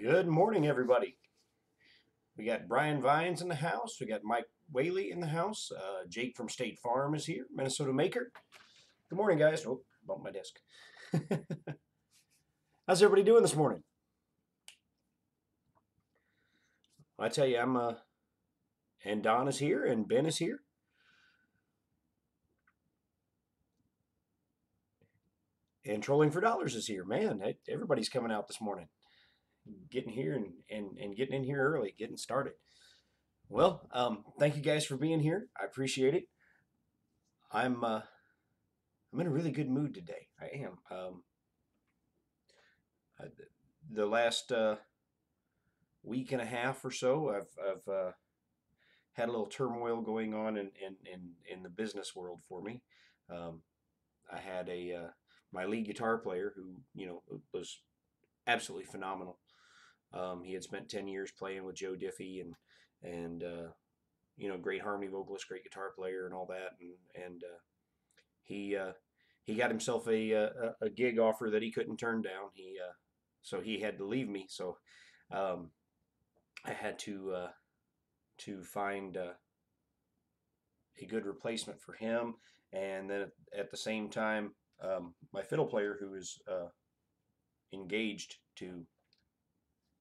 Good morning, everybody. We got Brian Vines in the house. We got Mike Whaley in the house. Jake from State Farm is here, Minnesota Maker. Good morning, guys. Oh, bumped my desk. How's everybody doing this morning? I tell you, and Don is here, and Ben is here, and Trolling for Dollars is here. Man, everybody's coming out this morning, getting here and getting in here early, getting started. Well, thank you guys for being here. I appreciate it. I'm in a really good mood today. I am. Uh, the last week and a half or so, I've had a little turmoil going on in the business world for me. Um, I had my lead guitar player who was absolutely phenomenal. He had spent 10 years playing with Joe Diffie and great harmony vocalist, great guitar player, and all that. And he he got himself a gig offer that he couldn't turn down. So he had to leave me. So um, I had to find a good replacement for him. And then at the same time, my fiddle player, who is engaged to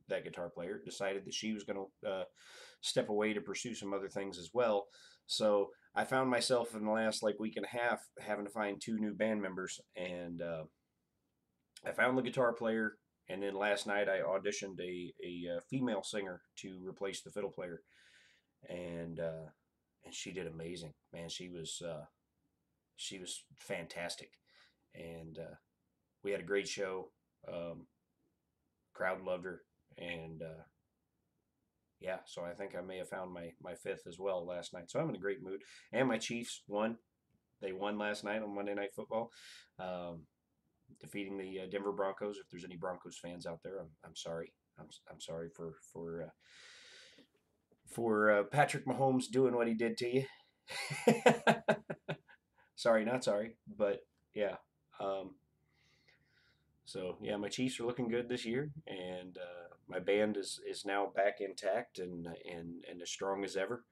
that guitar player, decided that she was going to step away to pursue some other things as well. So I found myself in the last week and a half having to find two new band members, and I found the guitar player. And then last night I auditioned a female singer to replace the fiddle player, and she did amazing. Man, she was fantastic, and we had a great show. Crowd loved her, and yeah, so I think I may have found my fifth as well last night. So I'm in a great mood. And my Chiefs won. They won last night on Monday Night Football, defeating the Denver Broncos. If there's any Broncos fans out there, I'm sorry. I'm sorry for Patrick Mahomes doing what he did to you. Sorry, not sorry, but yeah. Um, so yeah, my Chiefs are looking good this year, and my band is now back intact and as strong as ever.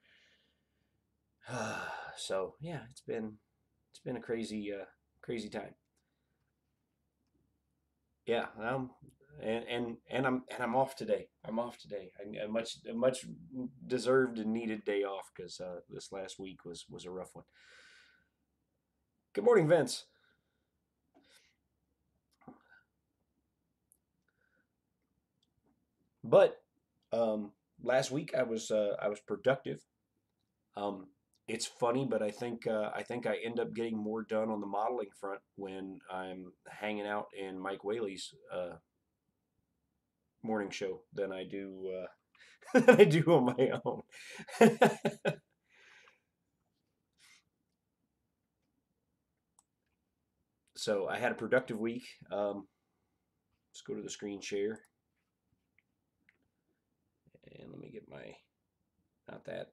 So yeah, it's been a crazy time. Yeah, and I'm off today. I'm off today. A much deserved and needed day off because this last week was a rough one. Good morning, Vince. But last week I was productive. Um, it's funny, but I think I end up getting more done on the modeling front when I'm hanging out in Mike Whaley's morning show than I do than I do on my own. So I had a productive week. Let's go to the screen share, and let me get my not that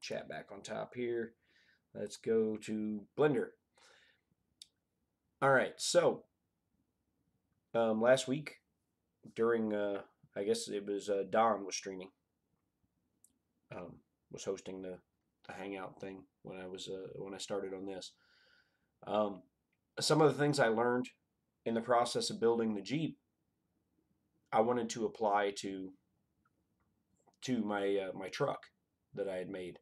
chat back on top here. Let's go to Blender. All right, so last week during I guess it was Don was streaming, um, was hosting the Hangout thing when I started on this. Um, some of the things I learned in the process of building the Jeep, I wanted to apply to my truck that I had made.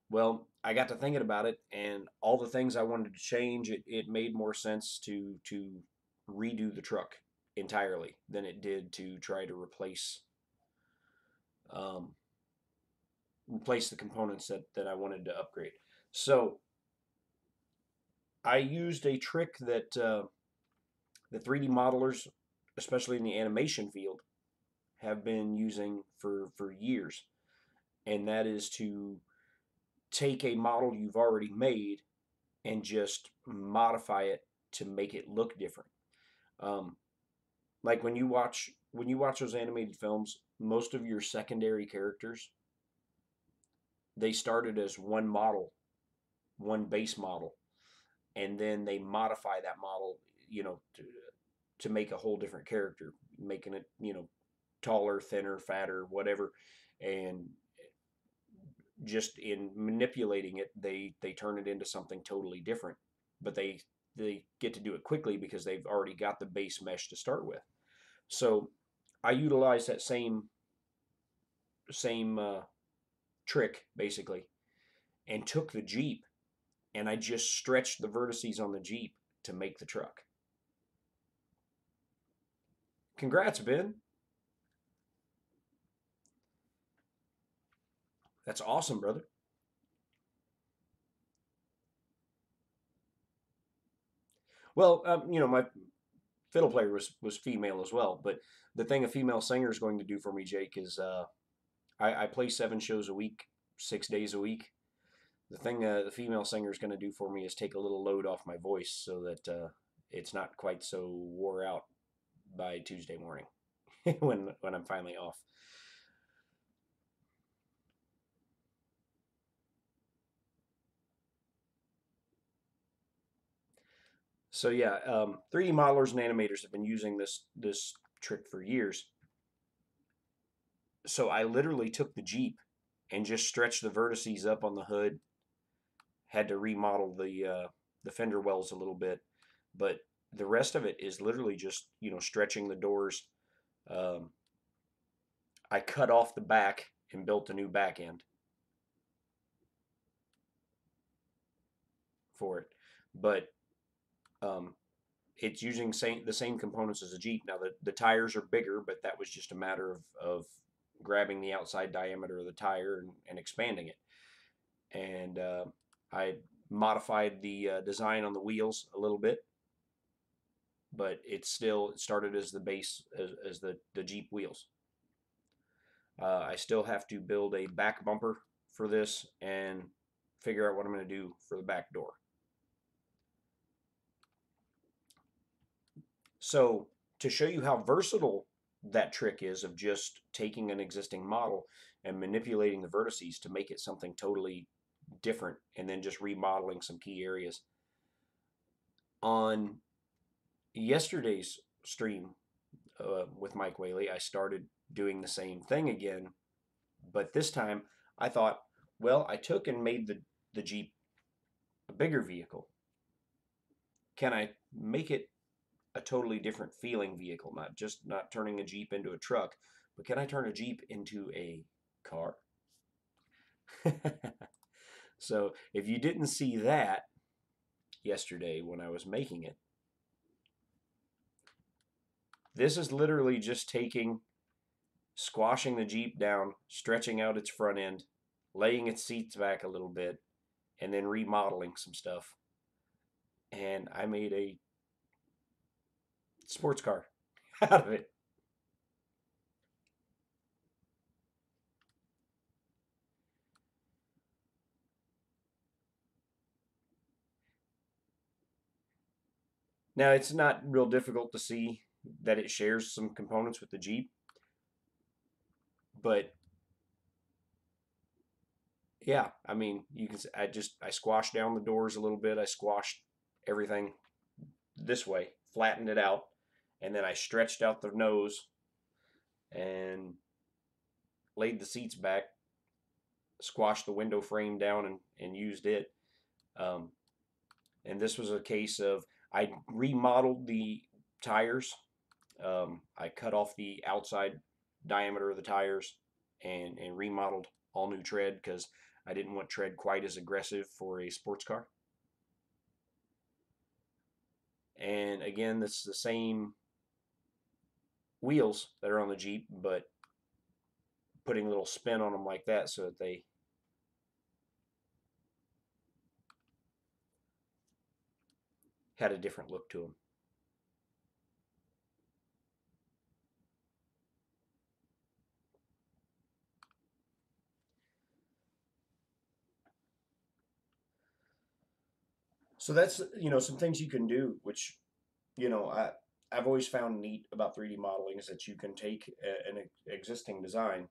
Well, I got to thinking about it, and all the things I wanted to change, it made more sense to redo the truck entirely than it did to try to um, replace the components that I wanted to upgrade. So I used a trick that the 3D modelers, especially in the animation field, have been using for years, and that is to take a model you've already made and just modify it to make it look different. Um, like when you watch those animated films, most of your secondary characters, they started as one model, one base model, and then they modify that model, to make a whole different character, making it, taller, thinner, fatter, whatever, and just in manipulating it, they turn it into something totally different. But they get to do it quickly because they've already got the base mesh to start with. So I utilize that same trick basically, and took the Jeep and I just stretched the vertices on the Jeep to make the truck. Congrats, Ben. That's awesome, brother. Well, my fiddle player was female as well, but the thing a female singer is going to do for me, Jake, is I play 7 shows a week, 6 days a week. The thing the female singer is going to do for me is take a little load off my voice so that it's not quite so wore out by Tuesday morning when I'm finally off. So yeah, 3D modelers and animators have been using this trick for years. So I literally took the Jeep and just stretched the vertices up on the hood. Had to remodel the fender wells a little bit, but the rest of it is literally just stretching the doors. Um, I cut off the back and built a new back end for it, but um, it's using the same components as a Jeep. Now the tires are bigger, but that was just a matter of grabbing the outside diameter of the tire and expanding it. And I modified the design on the wheels a little bit, but it started as the base as the Jeep wheels. I still have to build a back bumper for this and figure out what I'm going to do for the back door. So to show you how versatile that trick is of just taking an existing model and manipulating the vertices to make it something totally different and then just remodeling some key areas. On yesterday's stream with Mike Whaley, I started doing the same thing again, but this time I thought, well, I took and made the Jeep a bigger vehicle. Can I make it a totally different feeling vehicle? Not turning a Jeep into a truck, but can I turn a Jeep into a car? So if you didn't see that yesterday when I was making it, this is literally just squashing the Jeep down, stretching out its front end, laying its seats back a little bit, and then remodeling some stuff. And I made a sports car out of it. Now, it's not real difficult to see that it shares some components with the Jeep, but yeah, I mean, you can. I squashed down the doors a little bit. I squashed everything this way, flattened it out, and then I stretched out the nose and laid the seats back, squashed the window frame down, and used it. Um, and this was a case of I remodeled the tires. I cut off the outside diameter of the tires and remodeled all new tread because I didn't want tread quite as aggressive for a sports car. And again, this is the same wheels that are on the Jeep, but putting a little spin on them like that so that they had a different look to them. So that's some things you can do, which I've always found neat about 3D modeling is that you can take an existing design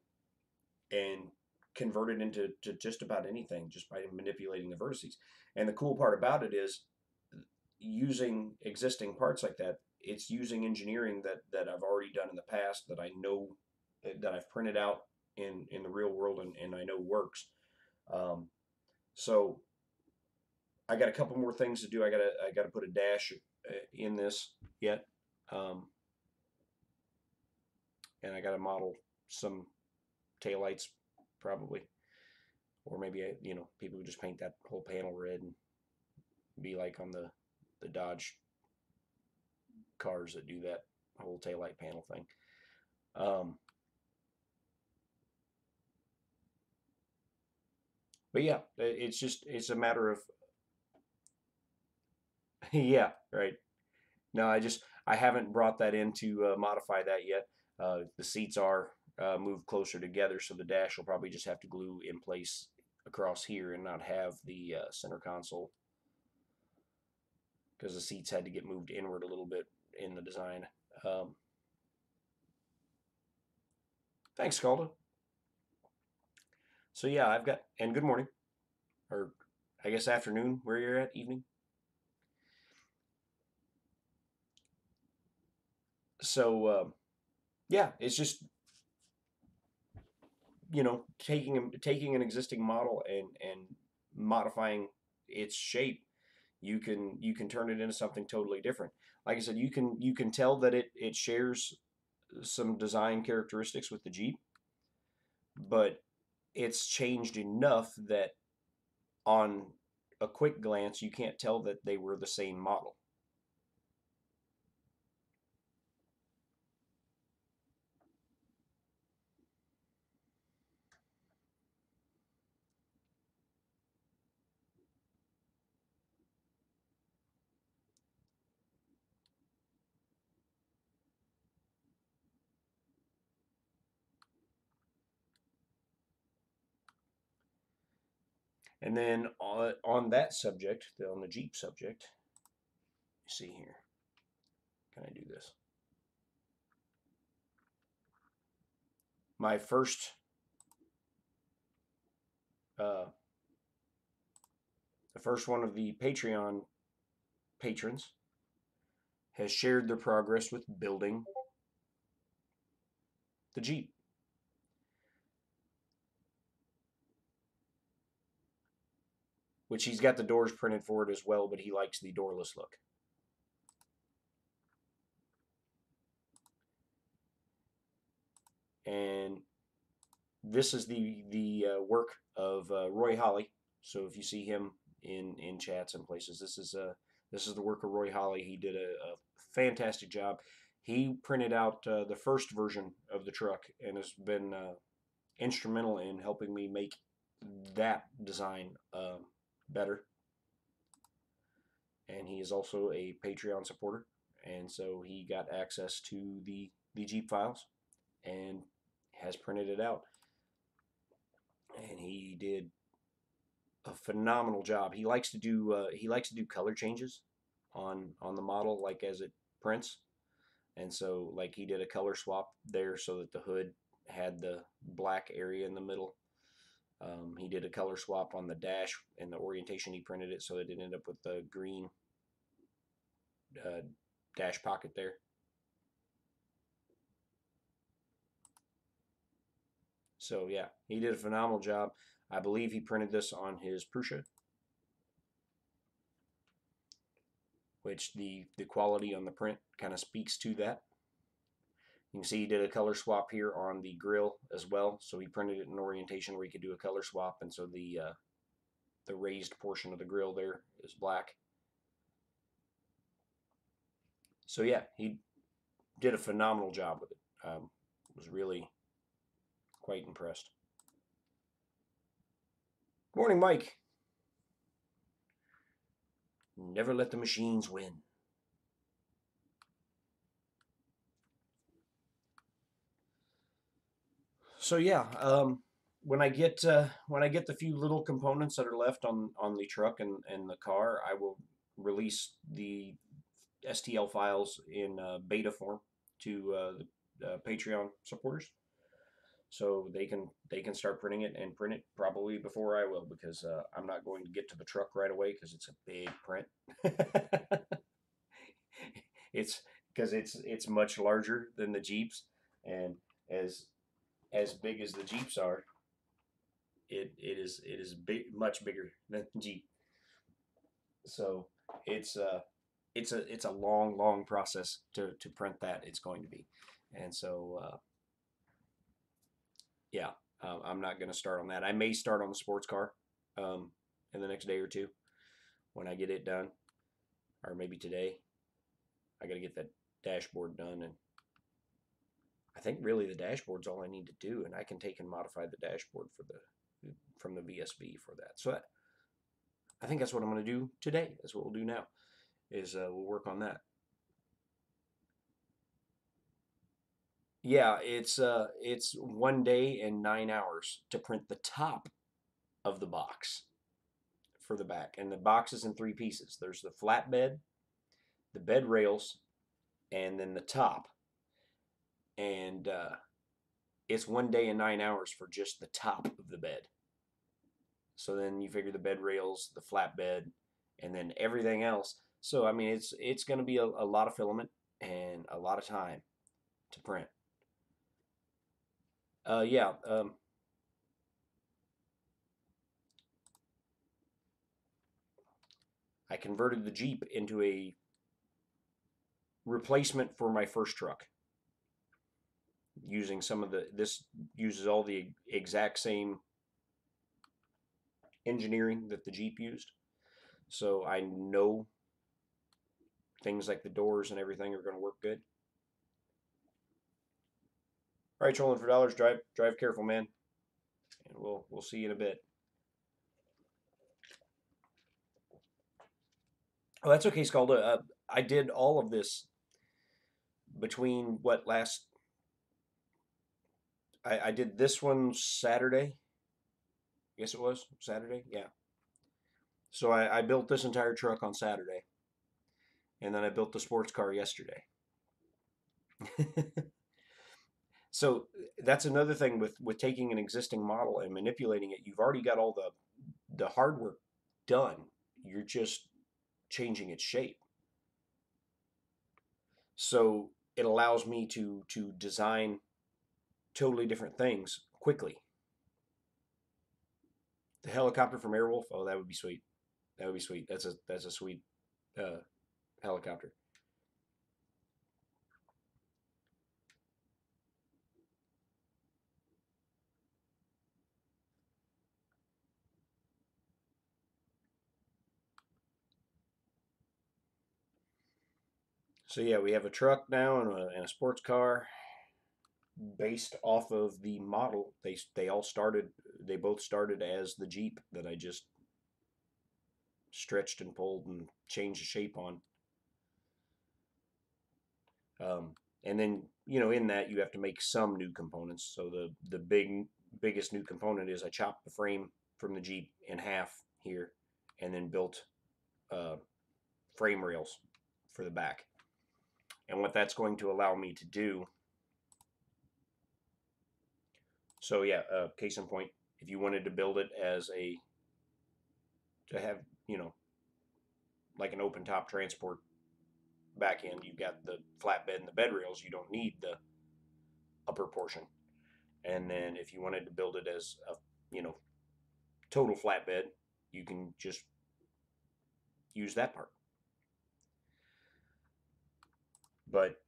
and convert it into just about anything just by manipulating the vertices. And the cool part about it is using existing parts like that. It's using engineering that I've already done in the past that I know that I've printed out in the real world and I know works. Um, so I got a couple more things to do. I gotta put a dash in this yet, um, and I gotta model some taillights probably, or maybe people would just paint that whole panel red and be like on the Dodge cars that do that whole taillight panel thing. Um, but yeah, it's a matter of yeah, right. No, I haven't brought that in to modify that yet. The seats are moved closer together, so the dash will probably just have to glue in place across here and not have the center console because the seats had to get moved inward a little bit in the design. Um, Thanks, Calda. So yeah, and good morning, or I guess afternoon where you're at, evening. So yeah, it's just taking an existing model and modifying its shape. You can turn it into something totally different. Like I said, you can tell that it shares some design characteristics with the Jeep, but it's changed enough that on a quick glance you can't tell that they were the same model. And then on that subject, on the Jeep subject, see here, can I do this? My first uh, the first one of the Patreon patrons has shared their progress with building the Jeep, which he's got the doors printed for it as well, but he likes the doorless look. And this is the work of Roy Holly. So if you see him in chats and places, this is the work of Roy Holly. He did a fantastic job. He printed out the first version of the truck and has been instrumental in helping me make that design better. And he is also a Patreon supporter, and so he got access to the Jeep files and has printed it out. And he did a phenomenal job. He likes to do color changes on the model like as it prints, and so like he did a color swap there so that the hood had the black area in the middle. He did a color swap on the dash and the orientation he printed it so it ended up with the green uh, dash pocket there. So yeah, he did a phenomenal job. I believe he printed this on his Prusa, which the quality on the print kind of speaks to that. You can see he did a color swap here on the grill as well. So he printed it in orientation where he could do a color swap, and so the raised portion of the grill there is black. So yeah, he did a phenomenal job with it. Was really quite impressed. Good morning, Mike. Never let the machines win. So yeah, when I get the few little components that are left on the truck and the car, I will release the STL files in beta form to the Patreon supporters, so they can start printing it and print it probably before I will, because I'm not going to get to the truck right away because it's a big print. It's because it's much larger than the Jeeps, and as as big as the Jeeps are, it is big, much bigger than the Jeep. So it's it's a long process to print that. It's going to be, and so yeah, I'm not going to start on that. I may start on the sports car um, in the next day or two when I get it done, or maybe today. I got to get that dashboard done, and I think really the dashboard's all I need to do, and I can take and modify the dashboard for the from the VSB for that. So I think that's what I'm going to do today. That's what we'll do now. Is we'll work on that. Yeah, it's 1 day and 9 hours to print the top of the box for the back, and the box is in three pieces. There's the flatbed, the bed rails, and then the top. And it's 1 day and 9 hours for just the top of the bed. So then you figure the bed rails, the flatbed, and then everything else. So I mean, it's going to be a lot of filament and a lot of time to print. Yeah. I converted the Jeep into a replacement for my first truck using some of this uses all the exact same engineering that the Jeep used. So I know things like the doors and everything are going to work good. All right, trolling for dollars. Drive careful, man. And we'll see you in a bit. Oh, that's okay, Scalda. I did all of this between what last. I did this one Saturday. Yes, it was Saturday. Yeah. So I built this entire truck on Saturday, and then I built the sports car yesterday. So that's another thing with taking an existing model and manipulating it. You've already got all the hard work done. You're just changing its shape. So it allows me to design totally different things quickly. The helicopter from Airwolf, oh, that would be sweet. That would be sweet. That's a sweet helicopter. So yeah, we have a truck now and a sports car based off of the model. They both started as the Jeep that I just stretched and pulled and changed the shape on. And then in that you have to make some new components. So the biggest new component is I chopped the frame from the Jeep in half here, and then built uh, frame rails for the back. And what that's going to allow me to do. So yeah, case in point, if you wanted to build it as to have like an open top transport back end, you've got the flatbed and the bed rails. You don't need the upper portion. And then if you wanted to build it as a total flatbed, you can just use that part. But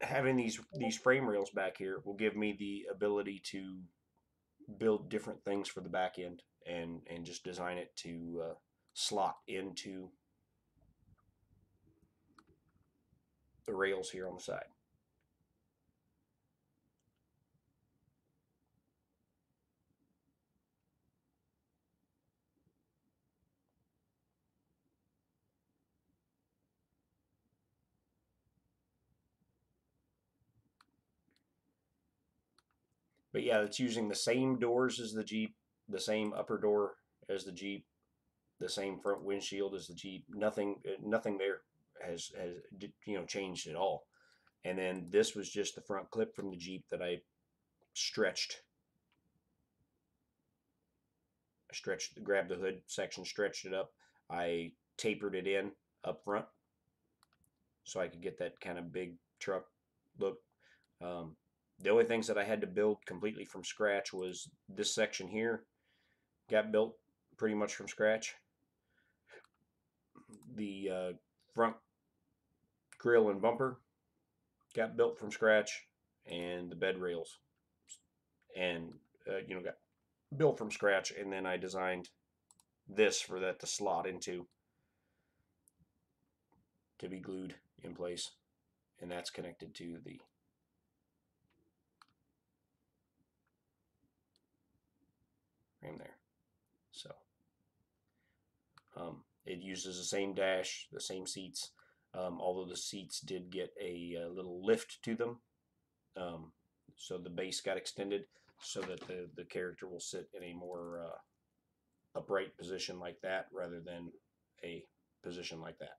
having these frame rails back here will give me the ability to build different things for the back end and just design it to slot into the rails here on the side. But yeah, it's using the same doors as the Jeep, the same upper door as the Jeep, the same front windshield as the Jeep. Nothing there has changed at all. And then this was just the front clip from the Jeep that I stretched. Grabbed the hood section, stretched it up. I tapered it in up front so I could get that kind of big truck look. The only things that I had to build completely from scratch was this section here got built pretty much from scratch. The front grill and bumper got built from scratch, and the bed rails and got built from scratch. And then I designed this for that to slot into to be glued in place, and that's connected to the frame there. So it uses the same dash, the same seats, although the seats did get a little lift to them. So the base got extended so that the character will sit in a more upright position like that rather than a position like that.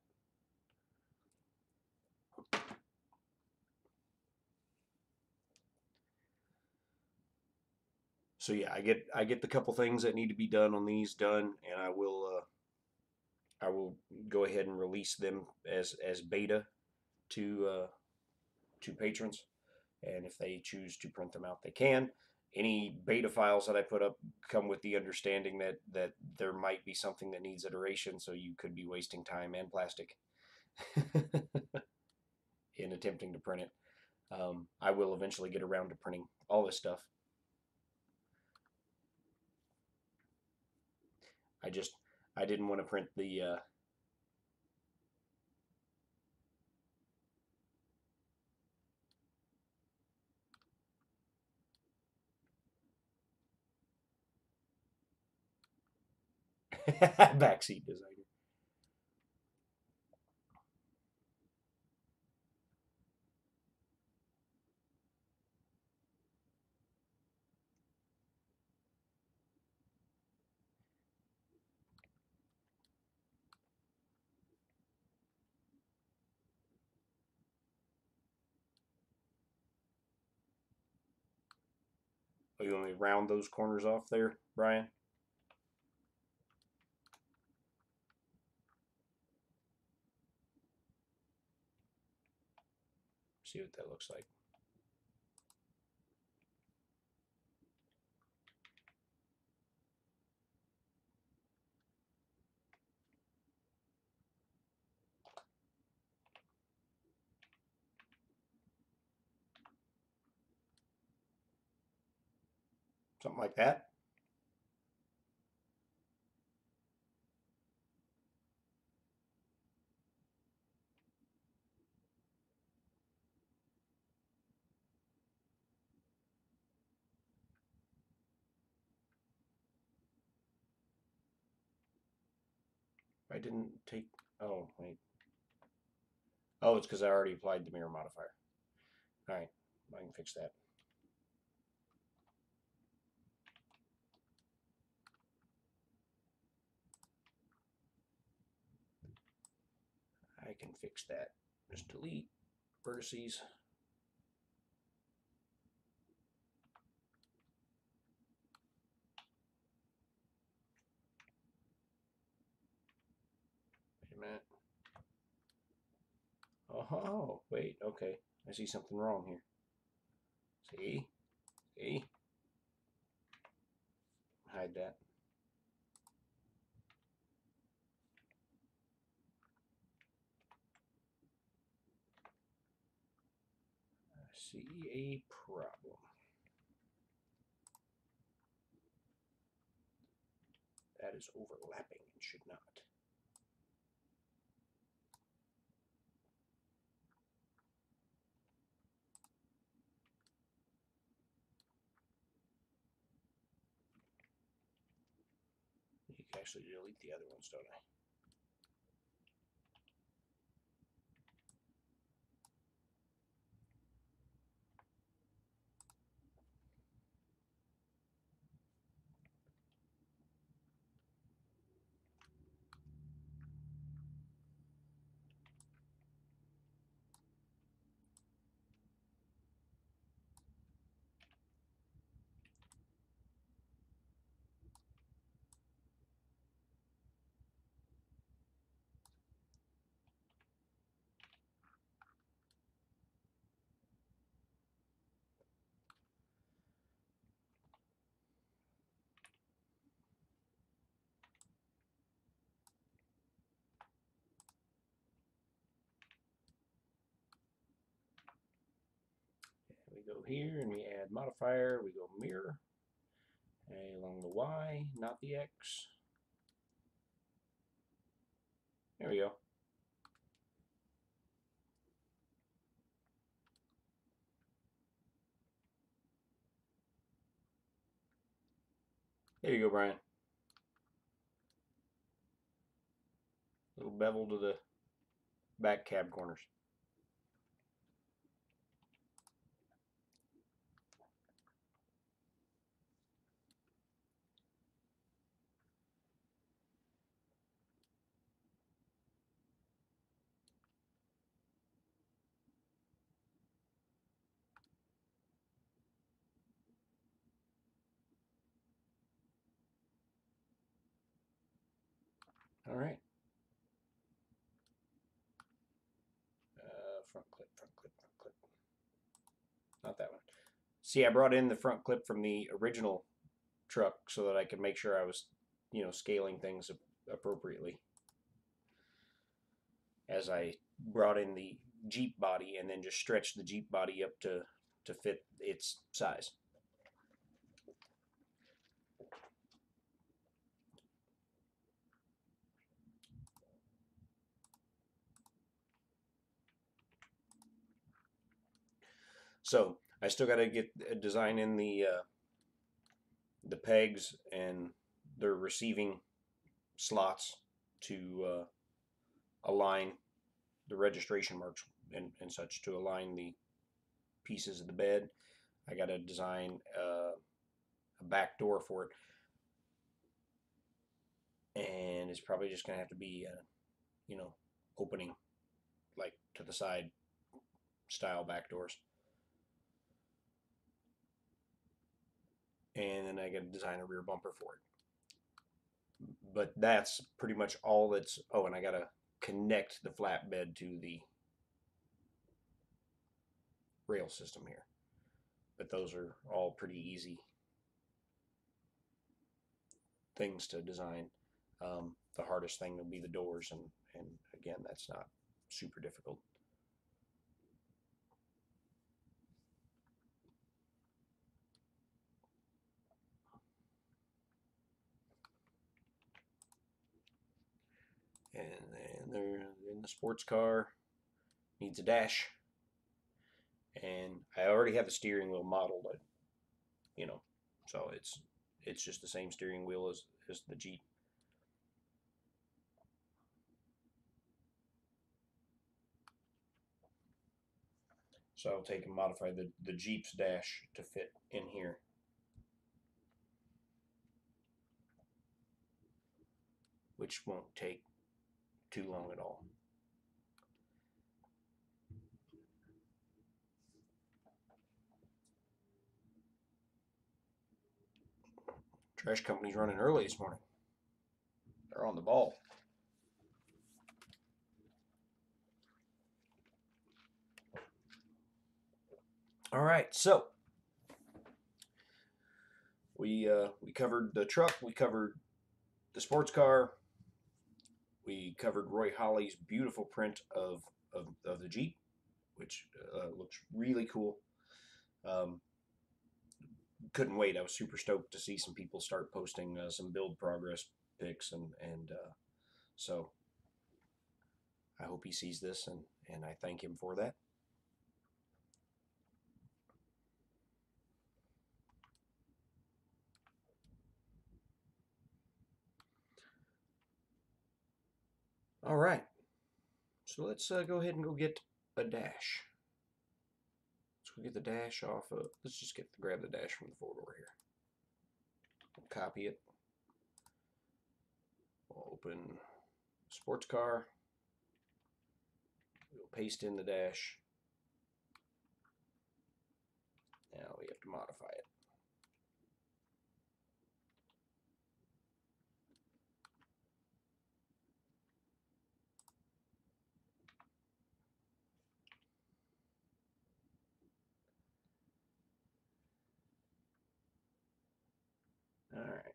So yeah, I get the couple things that need to be done on these done, and I will go ahead and release them as beta to patrons, and if they choose to print them out, they can. Any beta files that I put up come with the understanding that there might be something that needs iteration, so you could be wasting time and plastic in attempting to print it. I will eventually get around to printing all this stuff. I didn't want to print the backseat designer. Oh, you want me to round those corners off there, Brian? See what that looks like. Something like that. I didn't take. Oh wait. Oh, it's because I already applied the mirror modifier. All right, I can fix that. I can fix that. Just delete vertices. Wait a minute. Oh, wait. Okay, I see something wrong here. See, see. Hide that. I see a problem. That is overlapping and should not. You can actually delete the other ones, don't I? go here and we add modifier. We go mirror along the Y, not the X. There we go. There you go, Brian. Little bevel to the back cab corners. All right. Front clip, front clip, front clip. Not that one. See, I brought in the front clip from the original truck so that I could make sure I was, scaling things appropriately. As I brought in the Jeep body and then just stretched the Jeep body up to fit its size. So I still got to get a design in the pegs and their receiving slots to align the registration marks and such to align the pieces of the bed. I got to design a back door for it, and it's probably just going to have to be opening like to the side style back doors. And then I got to design a rear bumper for it. But that's pretty much all that's. Oh, and I got to connect the flatbed to the rail system here. But those are all pretty easy things to design. The hardest thing will be the doors, and again, that's not super difficult. And then the sports car needs a dash, and I already have the steering wheel modeled, so it's just the same steering wheel as the Jeep. So I'll take and modify the Jeep's dash to fit in here. Which won't take too long at all. Trash company's running early this morning. They're on the ball. All right, so we covered the truck, we covered the sports car, we covered Roy Holly's beautiful print of the Jeep, which looks really cool. Couldn't wait. I was super stoked to see some people start posting some build progress pics, and so I hope he sees this, and I thank him for that. All right, so let's go ahead and go get a dash. Let's go get the dash off of. Let's just grab the dash from the four-door here. We'll copy it. We'll open sports car. We'll paste in the dash. Now we have to modify it. All right.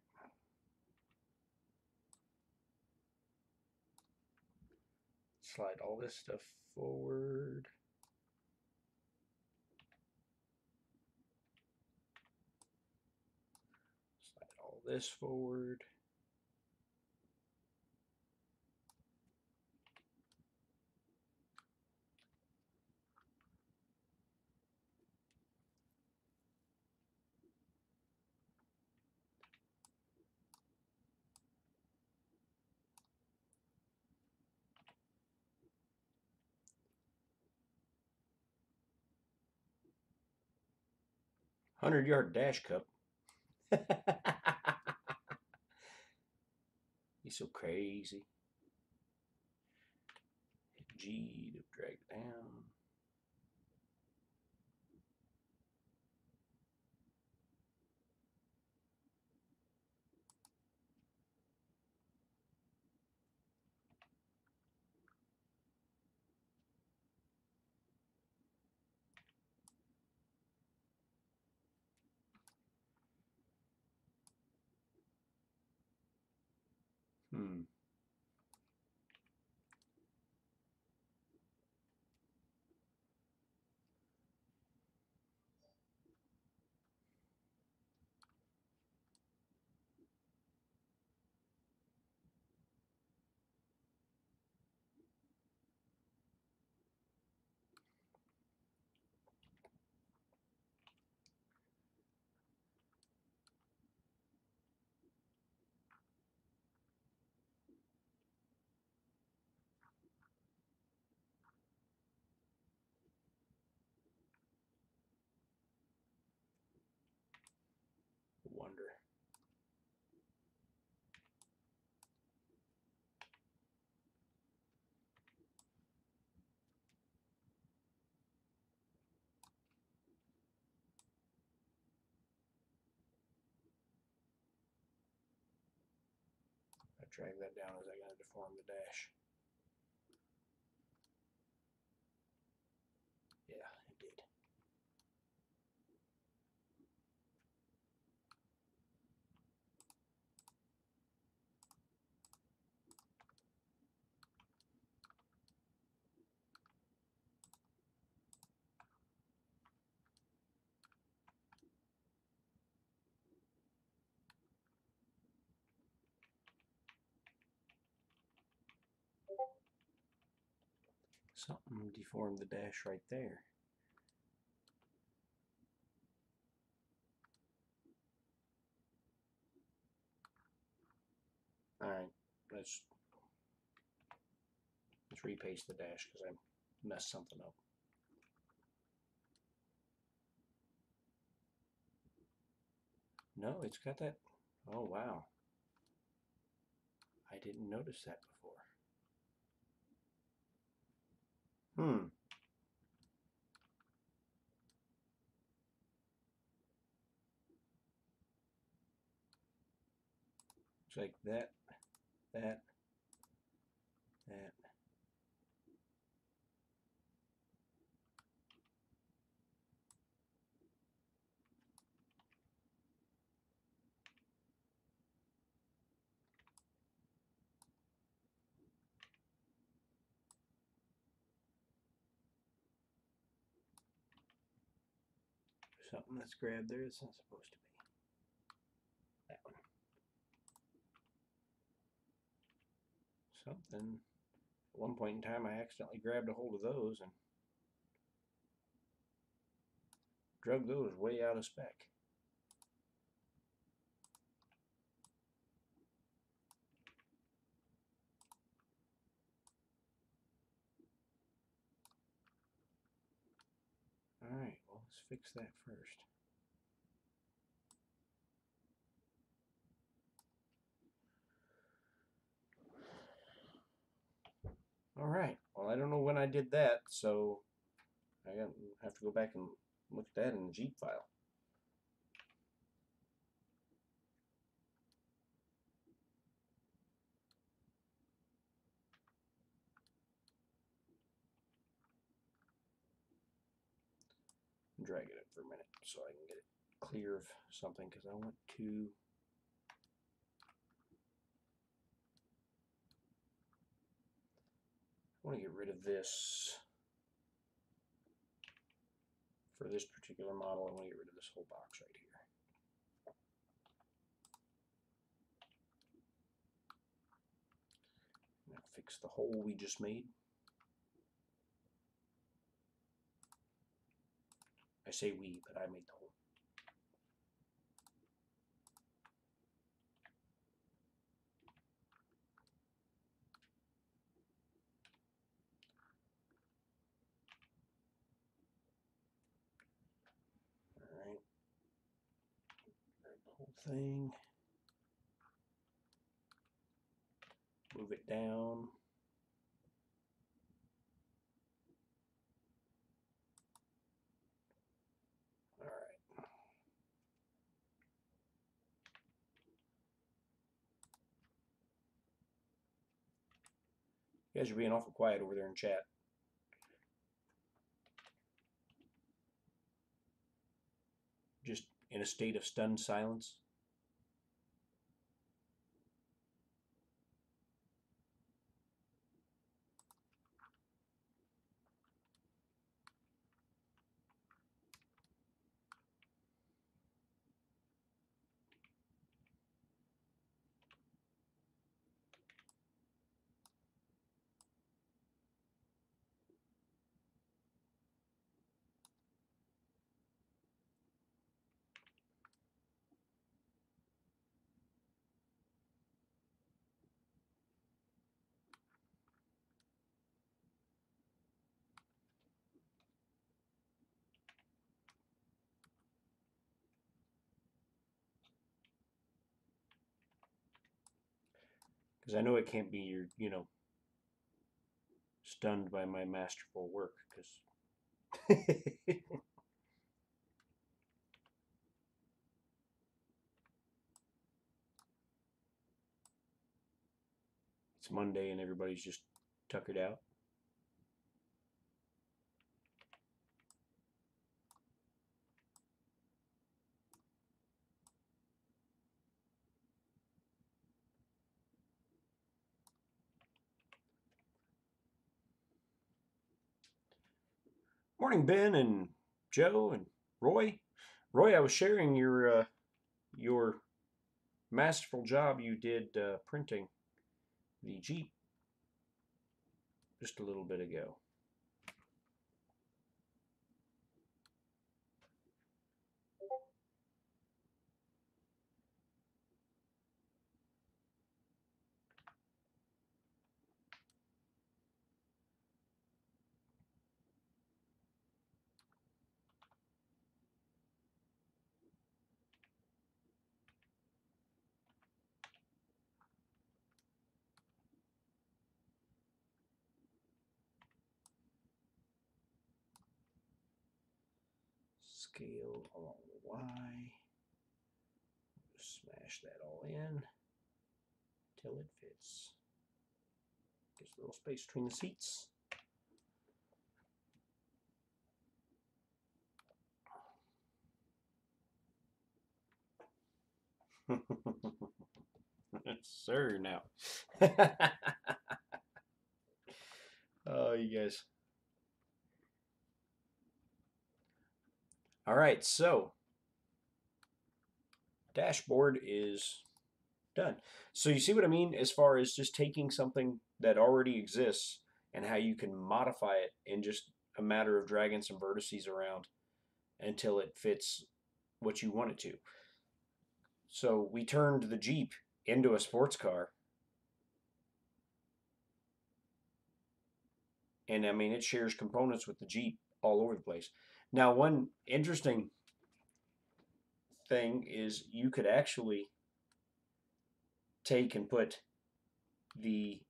Slide all this stuff forward. this forward. $100-yard dash cup. He's so crazy. Hit G to drag it down. Wonder. I drag that down as I gotta deform the dash. Yeah, it did. Something deformed the dash right there. Alright, let's repaste the dash because I messed something up. No, it's got that. Oh, wow. I didn't notice that before. It's like that. Something that's grabbed there that's not supposed to be. That one. Something. At one point in time, I accidentally grabbed a hold of those and drug those way out of spec. Alright, well, let's fix that first. Alright, well, I don't know when I did that, so I have to go back and look at that in the Jeep file. Drag it up for a minute so I can get it clear of something because I want to get rid of this. For this particular model, I want to get rid of this whole box right here. fix the hole we just made. I say we, but I made the hole. All right. The whole thing. Move it down. All right. You guys are being awful quiet over there in chat. Just in a state of stunned silence. Because I know it can't be your, stunned by my masterful work. Because it's Monday and everybody's just tuckered out. Morning, Ben and Joe and Roy. Roy, I was sharing your masterful job you did printing the Jeep just a little bit ago. Scale along the Y. Smash that all in till it fits. Gives a little space between the seats. Sir, now. Oh, you guys. All right, so dashboard is done. So you see what I mean as far as just taking something that already exists and how you can modify it in just a matter of dragging some vertices around until it fits what you want it to. So we turned the Jeep into a sports car. And I mean, it shares components with the Jeep all over the place. Now, one interesting thing is you could actually take and put the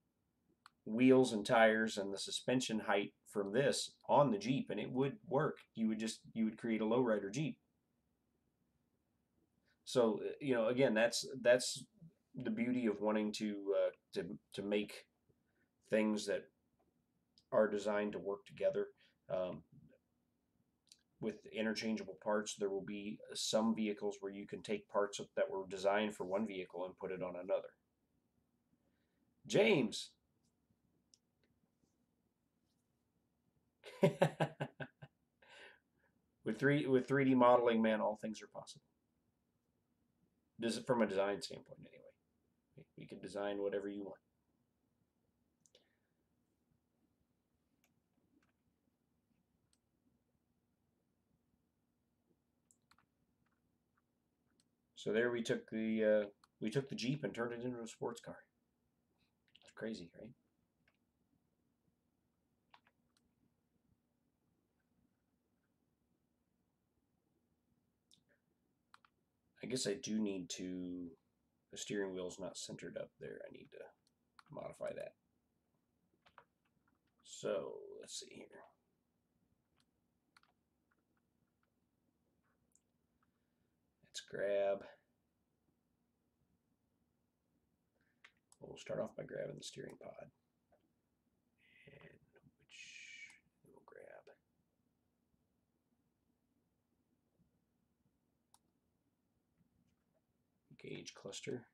wheels and tires and the suspension height from this on the Jeep and it would work. You would create a lowrider Jeep. So again, that's the beauty of wanting to make things that are designed to work together. With interchangeable parts, there will be some vehicles where you can take parts that were designed for one vehicle and put it on another. James. With 3D modeling, man, all things are possible. This is from a design standpoint, anyway. You can design whatever you want. So there we took the Jeep and turned it into a sports car. It's crazy, right? I guess I do need to. The steering wheel's not centered up there. I need to modify that. So let's see here. Let's grab. We'll start off by grabbing the steering pod. And we'll grab. Gauge cluster.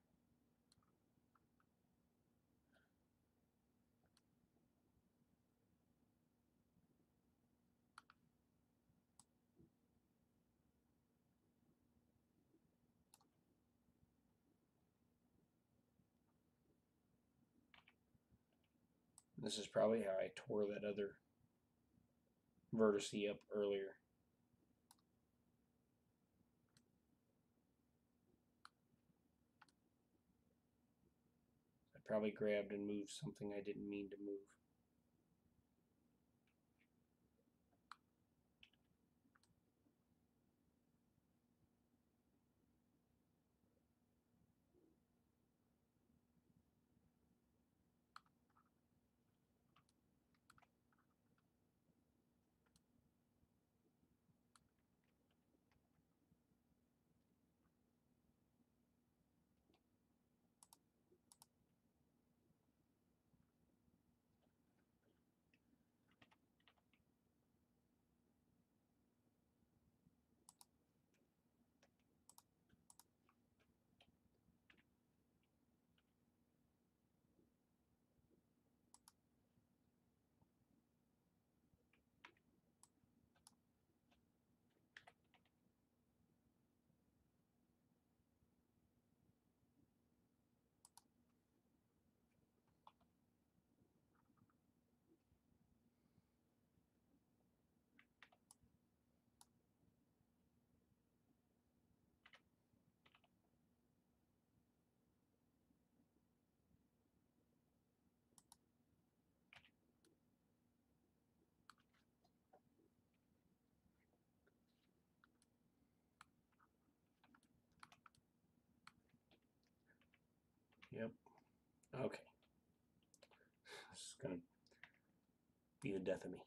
This is probably how I tore that other vertex up earlier. I probably grabbed and moved something I didn't mean to move. Yep. Okay. This is going to be the death of me.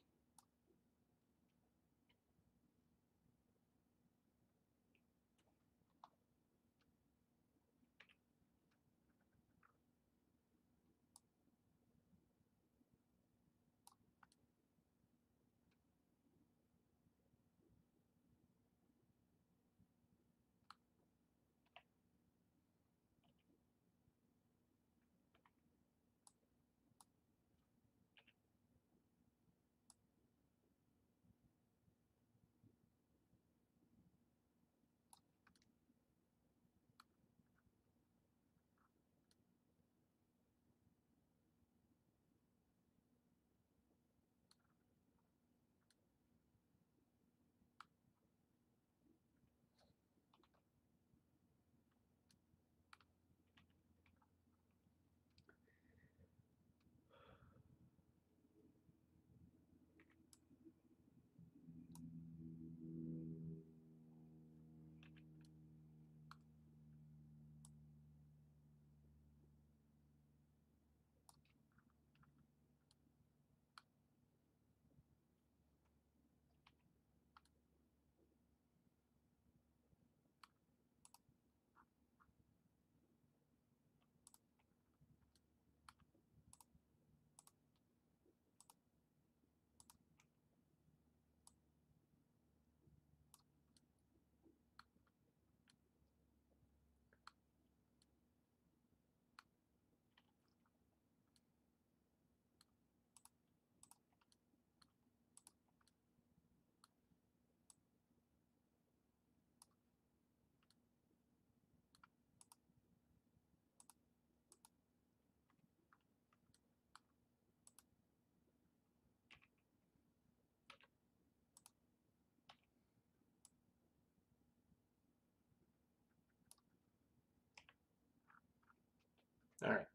All right.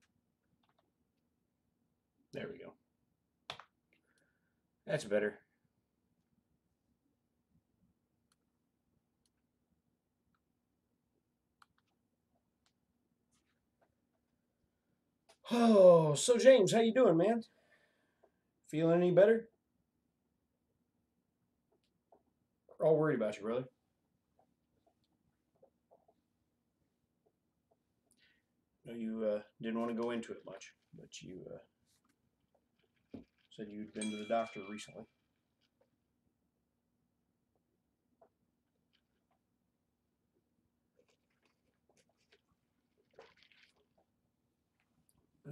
There we go. That's better. Oh, so James, how you doing, man? Feeling any better? All worried about you, brother. No, you didn't want to go into it much, but you said you'd been to the doctor recently.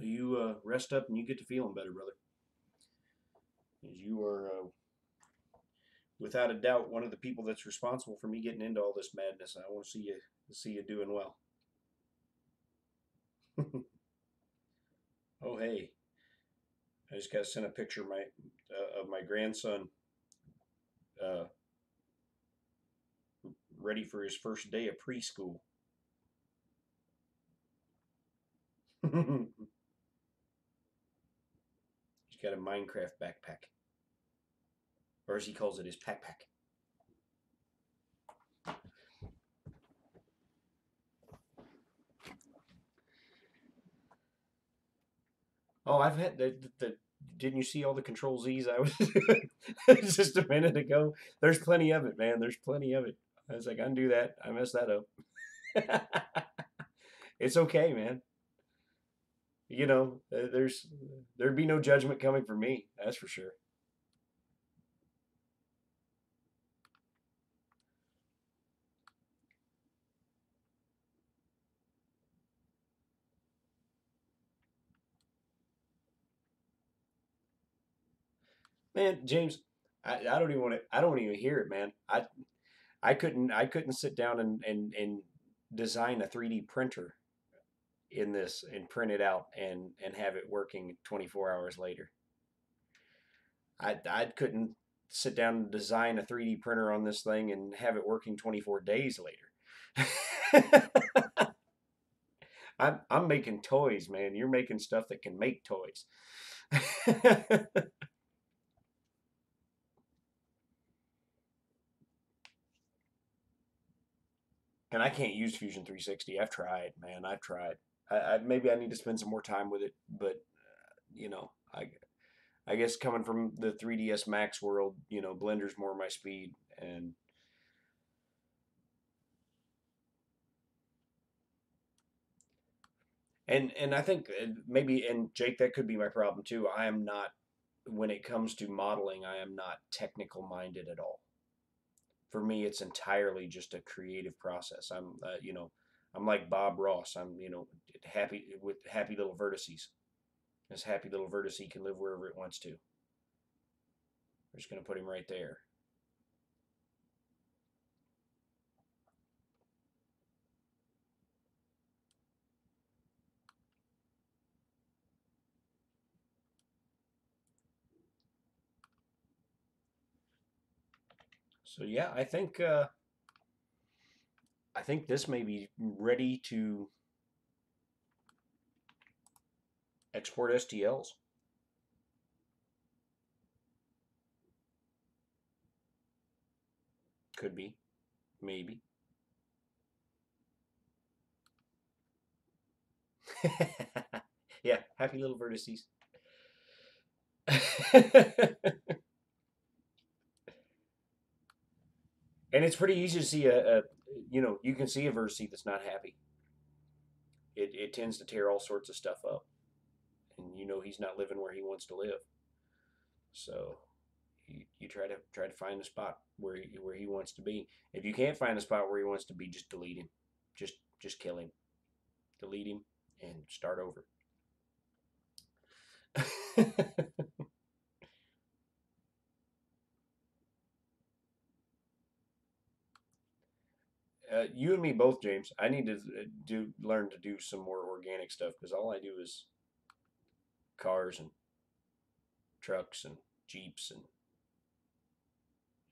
You rest up and you get to feeling better, brother. Because you are, without a doubt, one of the people that's responsible for me getting into all this madness. I want to see you doing well. Oh, hey, I just got sent a picture of my grandson uh, ready for his first day of preschool. He's got a Minecraft backpack, or as he calls it, his pack pack. Oh, I've had the didn't you see all the Control Z's I was just a minute ago? There's plenty of it, man. There's plenty of it. I was like, undo that. I messed that up. It's okay, man. You know, there'd be no judgment coming from me. That's for sure. Man, James, I don't even want to. I don't even hear it, man. I couldn't sit down and design a 3D printer in this and print it out and have it working 24 hours later. I couldn't sit down and design a 3D printer on this thing and have it working 24 days later. I'm making toys, man. You're making stuff that can make toys. And I can't use Fusion 360. I've tried, man. I've tried. Maybe I need to spend some more time with it, but you know, I guess coming from the 3ds Max world, Blender's more my speed, and and I think maybe, and Jake, that could be my problem too. I am not, when it comes to modeling, I am not technical minded at all. For me, it's entirely just a creative process. I'm like Bob Ross. I'm, happy with happy little vertices. This happy little vertice can live wherever it wants to. We're just going to put him right there. So yeah, I think this may be ready to export STLs. Could be, maybe. Yeah, happy little vertices. And it's pretty easy to see you can see a vertice that's not happy. It tends to tear all sorts of stuff up, and he's not living where he wants to live. So you try to find a spot where he wants to be. If you can't find a spot where he wants to be, just delete him. Just kill him. Delete him and start over. You and me both, James. I need to learn to do some more organic stuff because all I do is cars and trucks and jeeps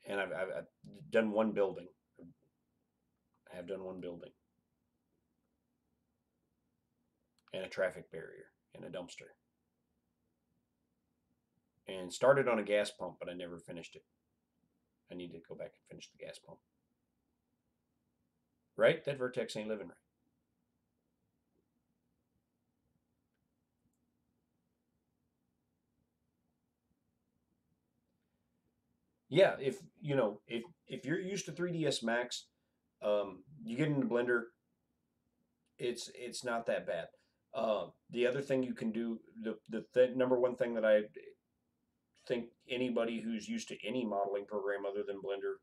and I've done one building. I have done one building. and a traffic barrier and a dumpster. And started on a gas pump, but I never finished it. I need to go back and finish the gas pump. Right? That vertex ain't living right. Yeah, if you're used to 3ds Max, you get into Blender, it's not that bad. The other thing you can do, number one thing that I think anybody who's used to any modeling program other than Blender,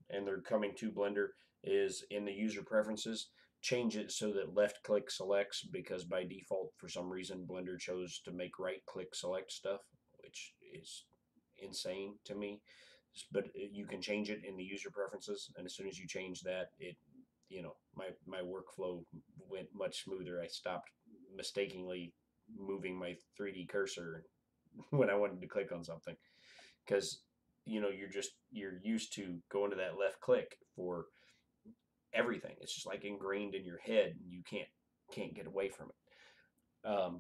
and they're coming to Blender, is in the user preferences, change it so that left click selects, because by default, for some reason, Blender chose to make right click select stuff, which is insane to me. But you can change it in the user preferences, and as soon as you change that, my workflow went much smoother. I stopped mistakenly moving my 3D cursor when I wanted to click on something, because you're used to going to that left click for everything. It's just like ingrained in your head, and you can't get away from it.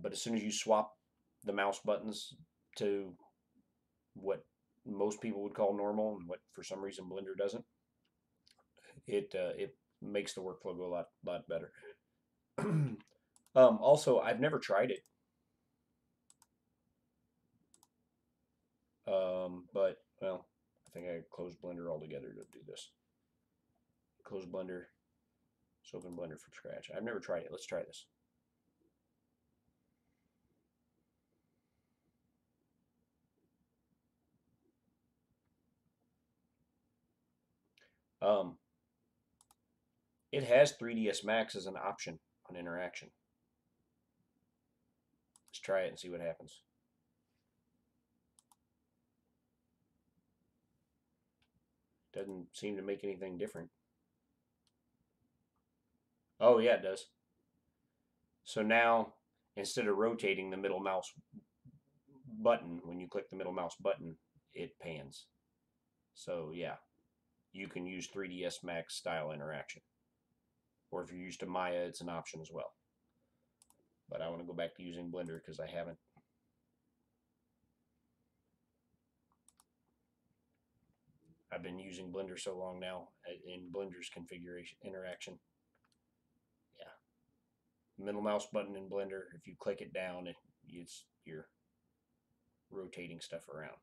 But as soon as you swap the mouse buttons to what most people would call normal, and what for some reason Blender doesn't, it makes the workflow go a lot better. Also, I've never tried it, but well, I think I closed Blender altogether to do this. Close Blender, so open Blender from scratch. I've never tried it. Let's try this. Um, it has 3ds Max as an option on interaction. Let's try it and see what happens. Doesn't seem to make anything different. Oh yeah, it does. So now, instead of rotating the middle mouse button, when you click the middle mouse button, it pans. So yeah, you can use 3ds Max style interaction. Or if you're used to Maya, it's an option as well. But I want to go back to using Blender because I haven't. I've been using Blender so long now in Blender's configuration interaction. Yeah, middle mouse button in Blender. If you click it down, you're rotating stuff around.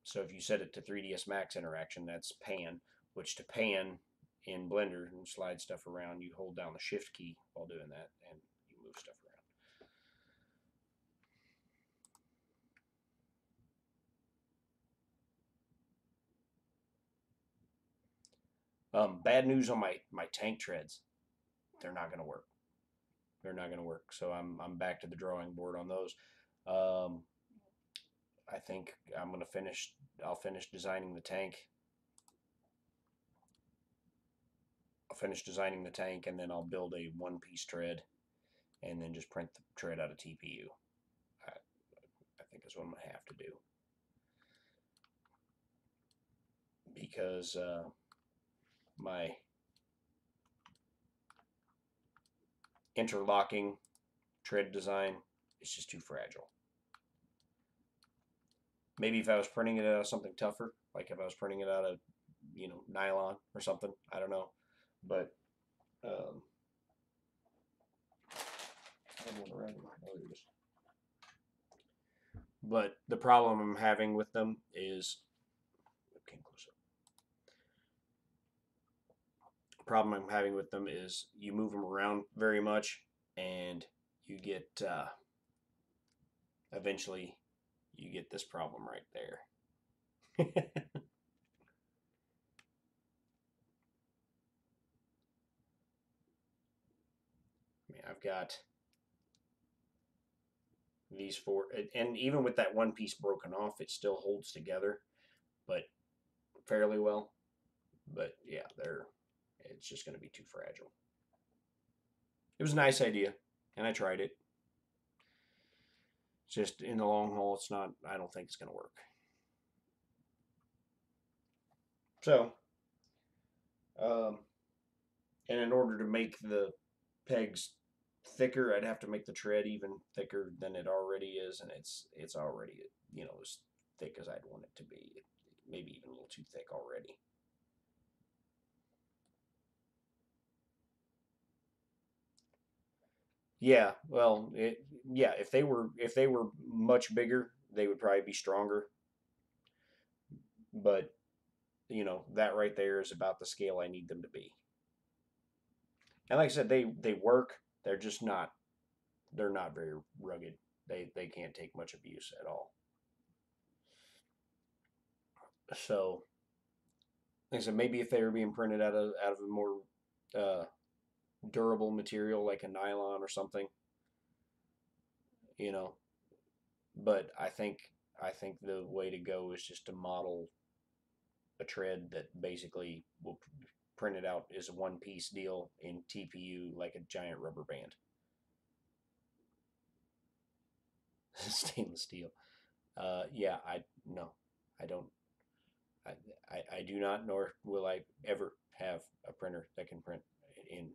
So if you set it to 3ds Max interaction, that's pan, which to pan in Blender and slide stuff around, you hold down the shift key while doing that, and you move stuff around. Bad news on my tank treads. They're not going to work. They're not going to work. So I'm back to the drawing board on those. Um, I think I'm going to finish. I'll finish designing the tank. I'll finish designing the tank, and then I'll build a one-piece tread, and then just print the tread out of TPU. I think that's what I'm going to have to do, because my interlocking tread design is just too fragile. Maybe if I was printing it out of something tougher, like if I was printing it out of, nylon or something, I don't know. But but the problem I'm having with them is, okay, close up. The problem I'm having with them is you move them around very much, and you get eventually you get this problem right there. I've got these four, and even with that one piece broken off, it still holds together, but fairly well. But yeah, it's just going to be too fragile. It was a nice idea, and I tried it. Just in the long haul, it's not. I don't think it's going to work. So, and in order to make the pegs thicker. I'd have to make the tread even thicker than it already is, and it's already, you know, as thick as I'd want it to be. Maybe even a little too thick already. Yeah, well, yeah, if they were much bigger, they would probably be stronger. But you know, that right there is about the scale I need them to be. And like I said, they work. They're just not they're not very rugged. They can't take much abuse at all. So like I said, maybe if they were being printed out of a more uh, durable material like a nylon or something, you know. But I think the way to go is just to model a tread that basically will print it out as a one piece deal in TPU like a giant rubber band. Stainless steel. Yeah, I no, I don't. I, I do not, nor will I ever have a printer that can print in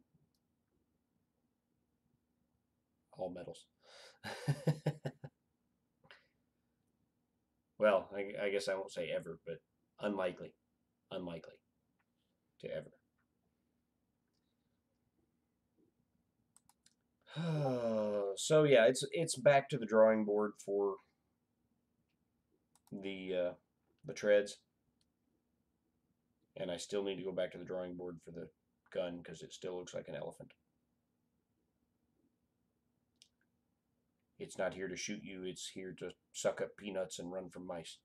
all metals. Well, I guess I won't say ever, but unlikely, unlikely to ever. So yeah, it's back to the drawing board for the treads, and I still need to go back to the drawing board for the gun because it still looks like an elephant. It's not here to shoot you, it's here to suck up peanuts and run from mice.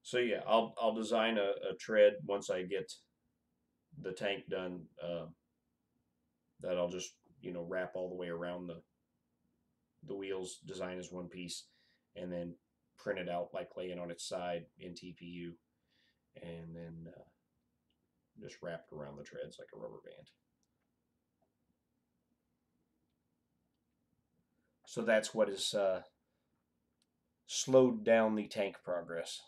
So yeah, I'll design a tread once I get the tank done. That I'll just wrap all the way around the wheels, design as one piece, and then print it out like laying on its side in TPU, and then just wrap it around the treads like a rubber band. So that's what has slowed down the tank progress.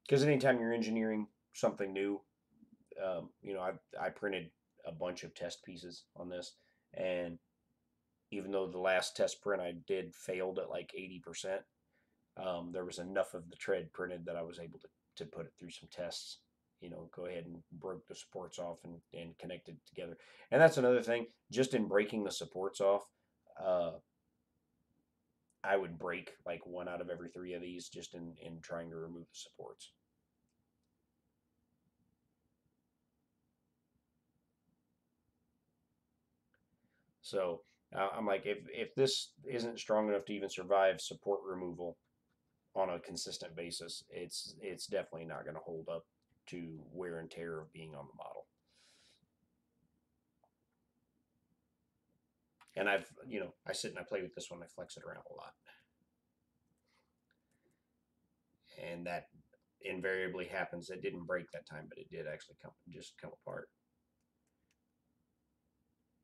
Because anytime you're engineering something new, I printed a bunch of test pieces on this, and even though the last test print I did failed at like 80%, there was enough of the tread printed that I was able to put it through some tests. Go ahead and broke the supports off and connected together. And that's another thing. Just in breaking the supports off, uh, I would break like one out of every three of these just in trying to remove the supports. So I'm like, if this isn't strong enough to even survive support removal on a consistent basis, it's definitely not going to hold up to wear and tear of being on the model. And I sit and I play with this one, I flex it around a lot, and that invariably happens. It didn't break that time, but it did actually come apart.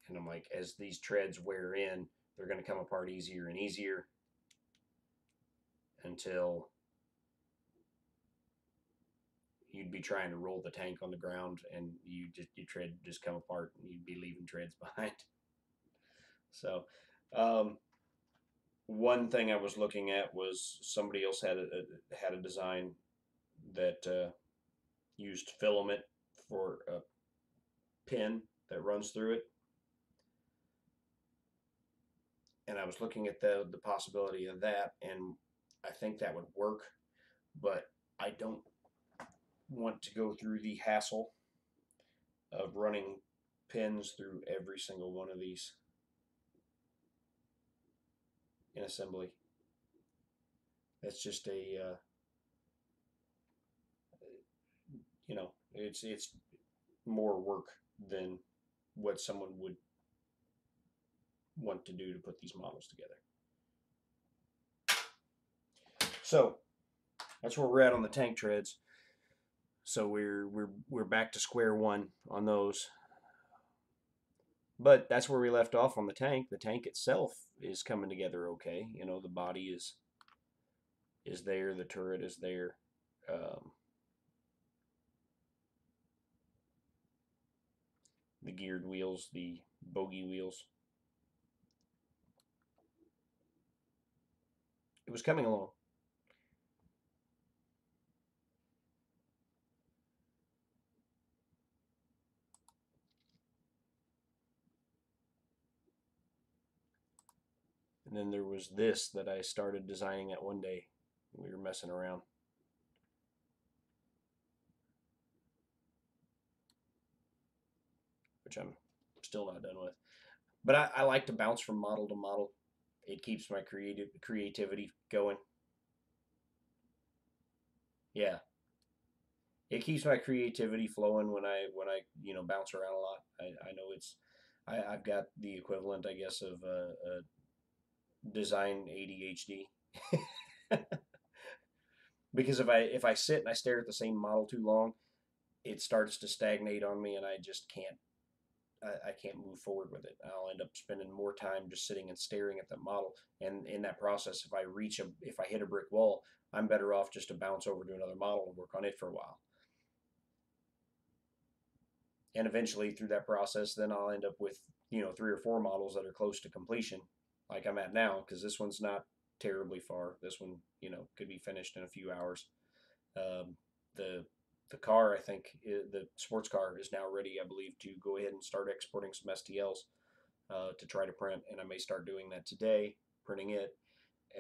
And I'm like, as these treads wear in, they're going to come apart easier and easier until you'd be trying to roll the tank on the ground and your tread just come apart and you'd be leaving treads behind. So one thing I was looking at was somebody else had a design that used filament for a pin that runs through it, and I was looking at the possibility of that, and I think that would work, but I don't want to go through the hassle of running pins through every single one of these in assembly. That's just it's more work than what someone would want to do to put these models together. So that's where we're at on the tank treads. So we're back to square one on those. But that's where we left off on the tank. The tank itself is coming together okay. You know, the body is there, the turret is there. Um, the geared wheels, the bogey wheels. It was coming along. And then there was this that I started designing at one day. We were messing around. Which I'm still not done with. But I like to bounce from model to model. It keeps my creativity going. Yeah, it keeps my creativity flowing when I bounce around a lot. I know I've got the equivalent, I guess, of design ADHD. Because if I sit and I stare at the same model too long, it starts to stagnate on me, and I just can't. I can't move forward with it. I'll end up spending more time just sitting and staring at the model. And in that process, if I hit a brick wall, I'm better off just to bounce over to another model and work on it for a while. And eventually, through that process, then I'll end up with 3 or 4 models that are close to completion, like I'm at now, because this one's not terribly far. This one, could be finished in a few hours. Um, the the car, I think, the sports car is now ready, I believe, to go ahead and start exporting some STLs to try to print, and I may start doing that today, printing it.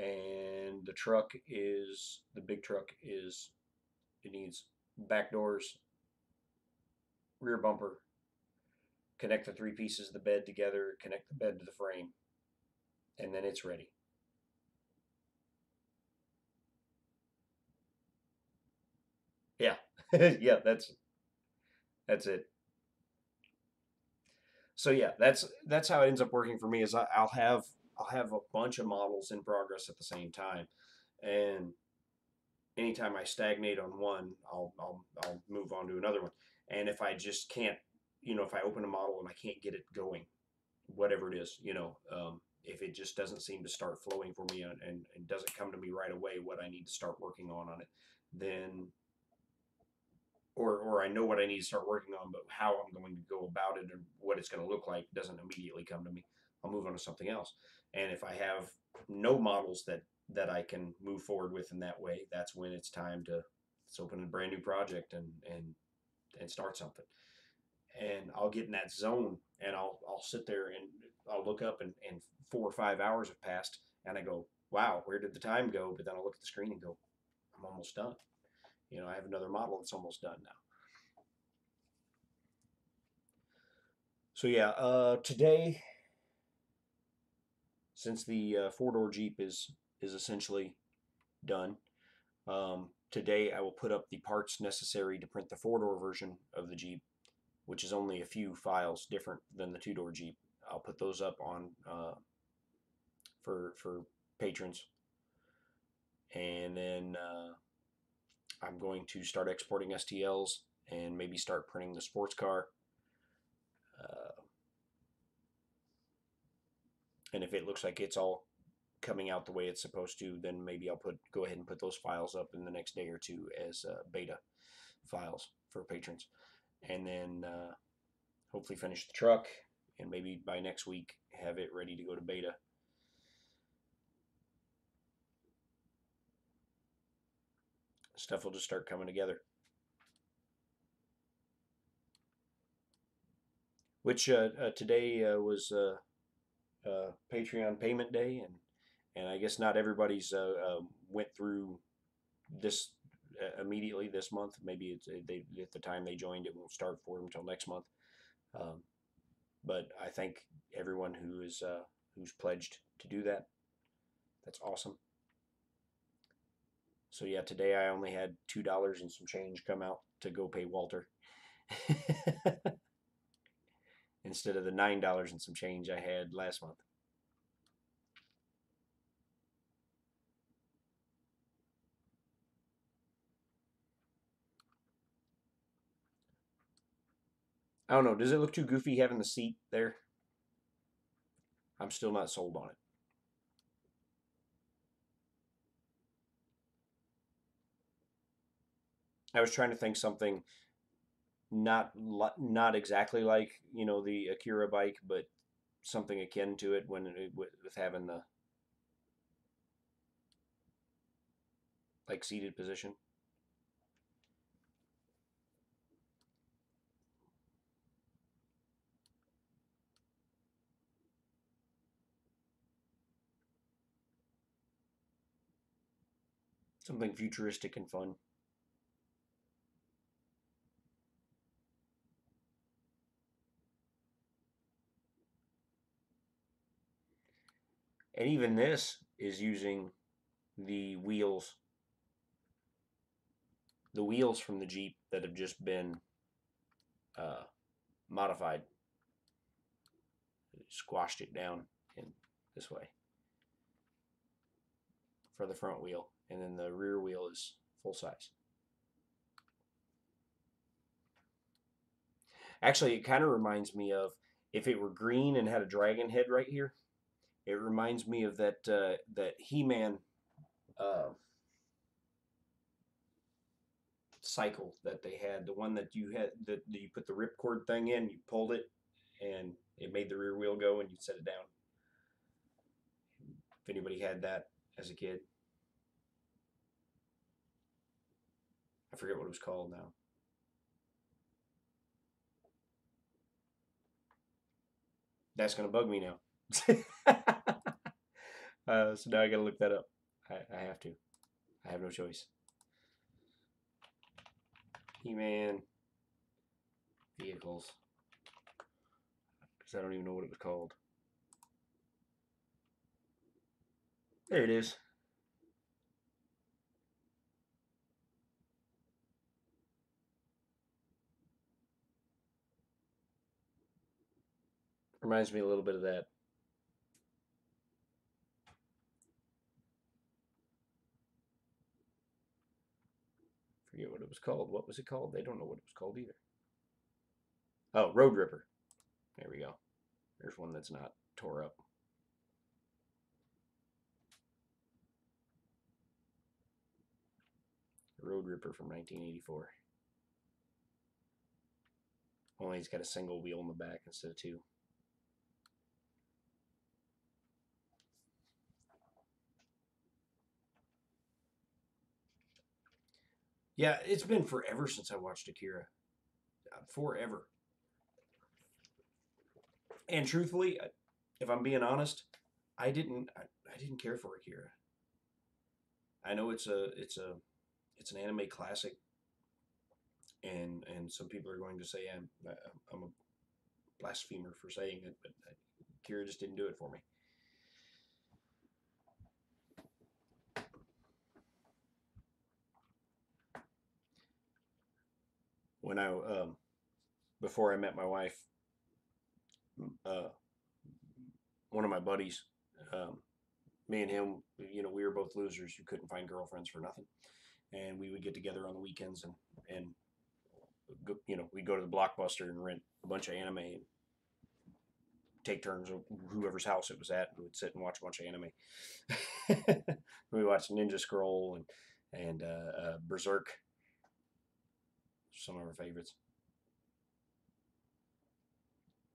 And the big truck is, it needs back doors, rear bumper, connect the 3 pieces of the bed together, connect the bed to the frame, and then it's ready. Yeah, yeah, that's it. So yeah, that's how it ends up working for me. Is I'll have a bunch of models in progress at the same time, and anytime I stagnate on one, I'll move on to another one. And if I just can't, if I open a model and I can't get it going, whatever it is, if it just doesn't seem to start flowing for me, and doesn't come to me right away what I need to start working on it, then or I know what I need to start working on, but how I'm going to go about it and what it's going to look like doesn't immediately come to me. I'll move on to something else. And if I have no models that I can move forward with in that way, that's when it's time to let's open a brand new project and start something. And I'll get in that zone, and I'll sit there and I'll look up, and 4 or 5 hours have passed, and I go, wow, where did the time go? But then I'll look at the screen and go, I'm almost done. I have another model that's almost done now. So yeah, today, since the 4-door Jeep is essentially done, today I will put up the parts necessary to print the 4-door version of the Jeep, which is only a few files different than the 2-door Jeep. I'll put those up on for patrons, and then I'm going to start exporting STLs and maybe start printing the sports car. Uh, and if it looks like it's all coming out the way it's supposed to, then maybe I'll go ahead and put those files up in the next day or two as beta files for patrons, and then hopefully finish the truck, and maybe by next week have it ready to go to beta. Stuff will just start coming together. Which today was Patreon payment day, and I guess not everybody's went through this immediately this month. Maybe they at the time they joined, it won't start for them until next month. Um, but I thank everyone who's pledged to do that. That's awesome. So yeah, today I only had $2 and some change come out to go pay Walter instead of the $9 and some change I had last month. I don't know. Does it look too goofy having the seat there? I'm still not sold on it. I was trying to think something not exactly like the Akira bike, but something akin to it with having the like seated position. Something futuristic and fun. And even this is using the wheels the wheels from the Jeep that have just been uh, modified. Squashed it down in this way for the front wheel, and then the rear wheel is full size. Actually, it kind of reminds me of if it were green and had a dragon head right here. It reminds me of that He-Man uh, cycle that they had, the one that you had that you put the ripcord thing in, you pulled it, and it made the rear wheel go, and you set it down. If anybody had that as a kid, I forget what it was called now. That's gonna bug me now. So now I gotta look that up. I have to. I have no choice. He-Man vehicles, because I don't even know what it was called. There it is. Reminds me a little bit of that. Forget what it was called. What was it called? They don't know what it was called either. Oh, Road Ripper. There we go. There's one that's not tore up. Road Ripper from 1984. Only he's got a single wheel in the back instead of two. Yeah, it's been forever since I watched Akira. Forever. And truthfully, if I'm being honest, I didn't care for Akira. I know it's an anime classic, and some people are going to say I'm a blasphemer for saying it, but Akira just didn't do it for me. When I before I met my wife, uh, one of my buddies, um, me and him, we were both losers who couldn't find girlfriends for nothing, and we would get together on the weekends and we'd go to the Blockbuster and rent a bunch of anime and take turns of whoever's house it was at. We would sit and watch a bunch of anime. We watched Ninja Scroll and Berserk, some of our favorites.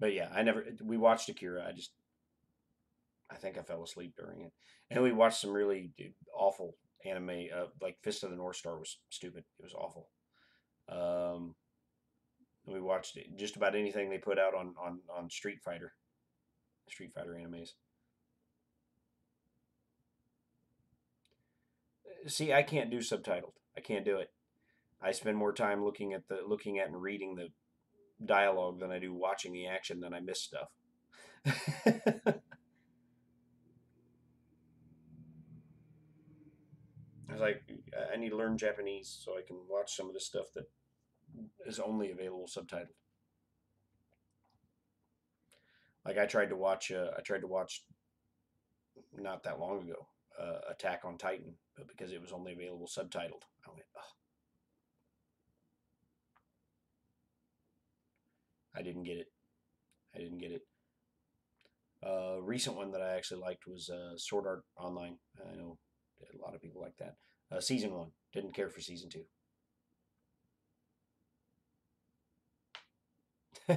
But yeah, we watched Akira. I think I fell asleep during it. And we watched some really awful anime. Like Fist of the North Star was stupid. It was awful. Um, we watched just about anything they put out on Street Fighter animes. See, I can't do subtitled. I can't do it. I spend more time looking at and reading the dialogue than I do watching the action. Then I miss stuff. I was like, I need to learn Japanese so I can watch some of the stuff that is only available subtitled. Like I tried to watch not that long ago, Attack on Titan, but because it was only available subtitled, I went, oh. I didn't get it. I didn't get it. Recent one that I actually liked was Sword Art Online. I know a lot of people like that. Season 1. Didn't care for season 2.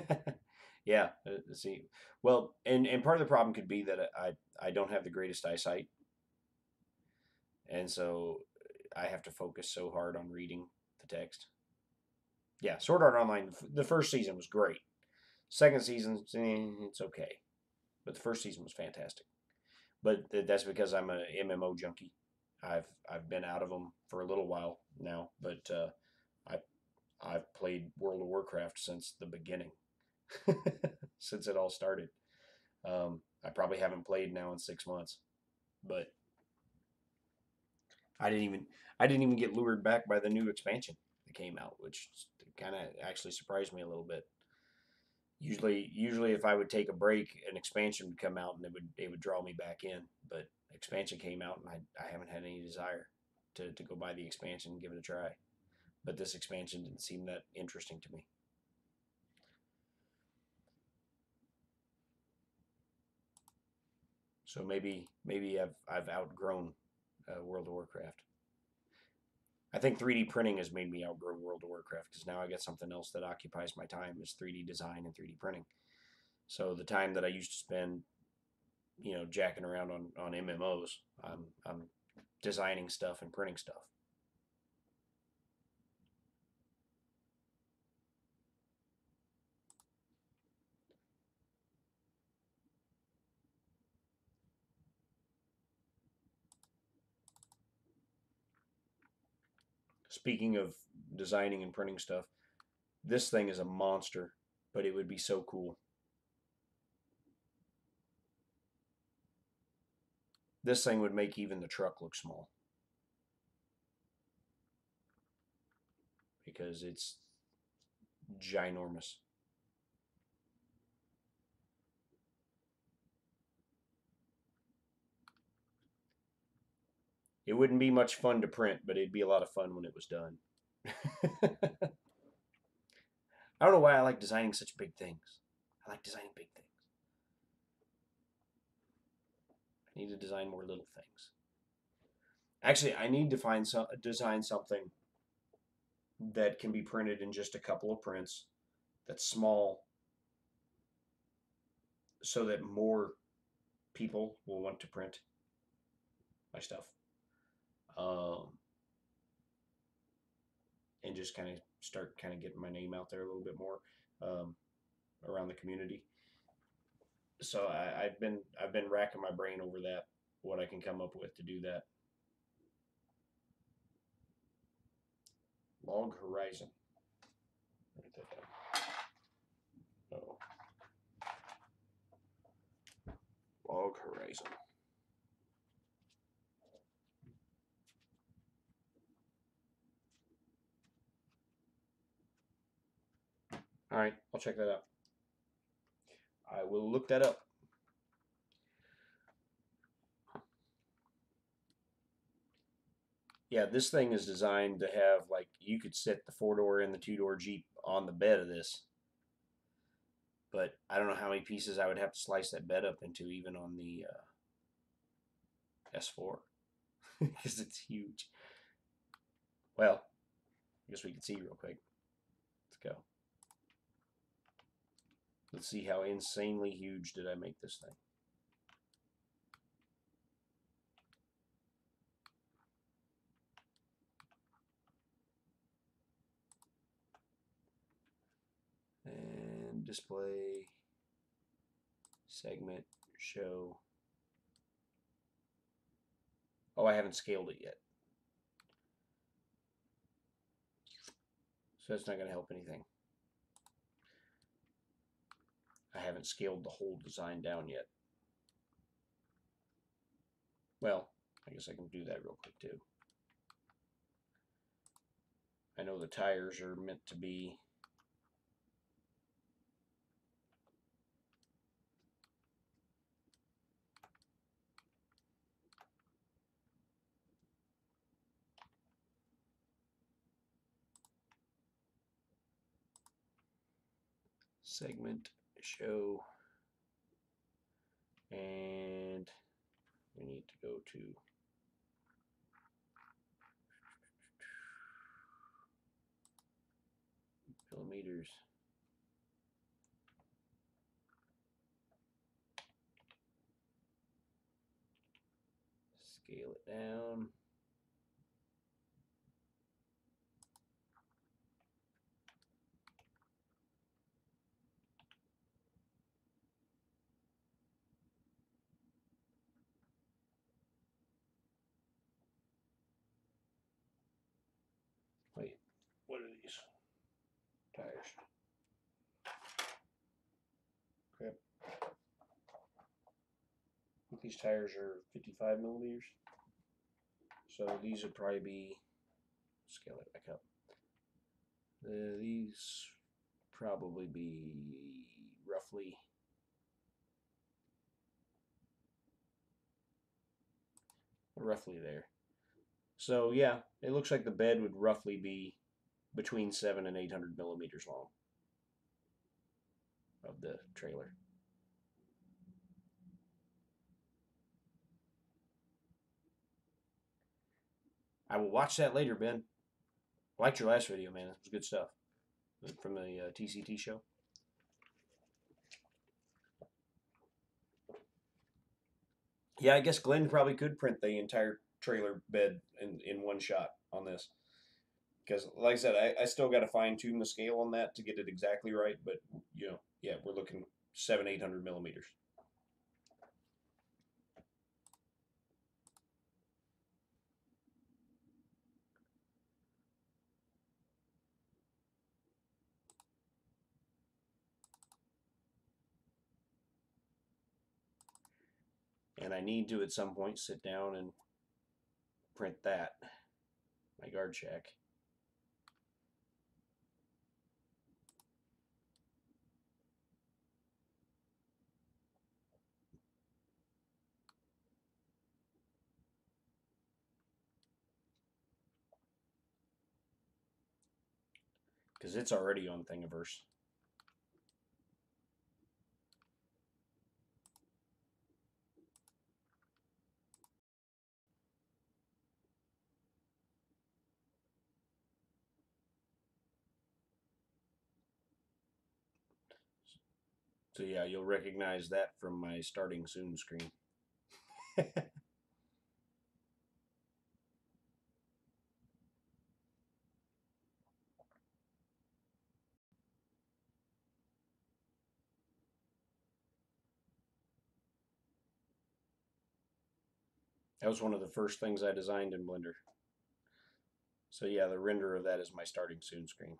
Yeah. See, well, and part of the problem could be that I don't have the greatest eyesight, and so I have to focus so hard on reading the text. Yeah, Sword Art Online. The first season was great. Second season, it's okay, but the first season was fantastic. But that's because I'm a MMO junkie. I've been out of them for a little while now, but I I've played World of Warcraft since the beginning, since it all started. I probably haven't played now in 6 months, but I didn't even I didn't even get lured back by the new expansion that came out, which kind of actually surprised me a little bit. Usually, if I would take a break, an expansion would come out and it would draw me back in. But expansion came out and I haven't had any desire to go buy the expansion and give it a try. But this expansion didn't seem that interesting to me. So maybe I've outgrown World of Warcraft. I think 3D printing has made me outgrow World of Warcraft because now I get something else that occupies my time is 3D design and 3D printing. So the time that I used to spend, jacking around on MMOs, I'm designing stuff and printing stuff. Speaking of designing and printing stuff, this thing is a monster, but it would be so cool. This thing would make even the truck look small because it's ginormous. It wouldn't be much fun to print, but it'd be a lot of fun when it was done. I don't know why I like designing such big things. I like designing big things. I need to design more little things. Actually, I need to design something that can be printed in just a couple of prints, that's small, so that more people will want to print my stuff. Um, and just kind of start kind of getting my name out there a little bit more um, around the community. So I've been racking my brain over that, what I can come up with to do that. Log Horizon. Write that down. Oh, Log Horizon. All right, I'll check that out. I will look that up. Yeah, this thing is designed to have, like, you could sit the 4-door and the 2-door Jeep on the bed of this. But I don't know how many pieces I would have to slice that bed up into, even on the S4, because it's huge. Well, I guess we can see real quick. Let's go. Let's see how insanely huge did I make this thing. And display, segment, show. Oh, I haven't scaled it yet. So that's not going to help anything. I haven't scaled the whole design down yet. Well, I guess I can do that real quick too. I know the tires are meant to be segment, show, and we need to go to millimeters. Scale it down. Wait, what are these? Tires. Crap. I think these tires are 55 millimeters. So these would probably be, scale it back up. These probably be roughly there. So yeah, it looks like the bed would roughly be between 700 and 800 millimeters long of the trailer. I will watch that later, Ben. I liked your last video, man. It was good stuff from the TCT show. Yeah, I guess Glenn probably could print the entire trailer bed in one shot on this. Because, like I said, I still got to fine tune the scale on that to get it exactly right. But, you know, yeah, we're looking 700-800 millimeters. And I need to, at some point, sit down and print that, my guard shack. Because it's already on Thingiverse. So yeah, you'll recognize that from my starting soon screen. That was one of the first things I designed in Blender. So yeah, the render of that is my starting soon screen.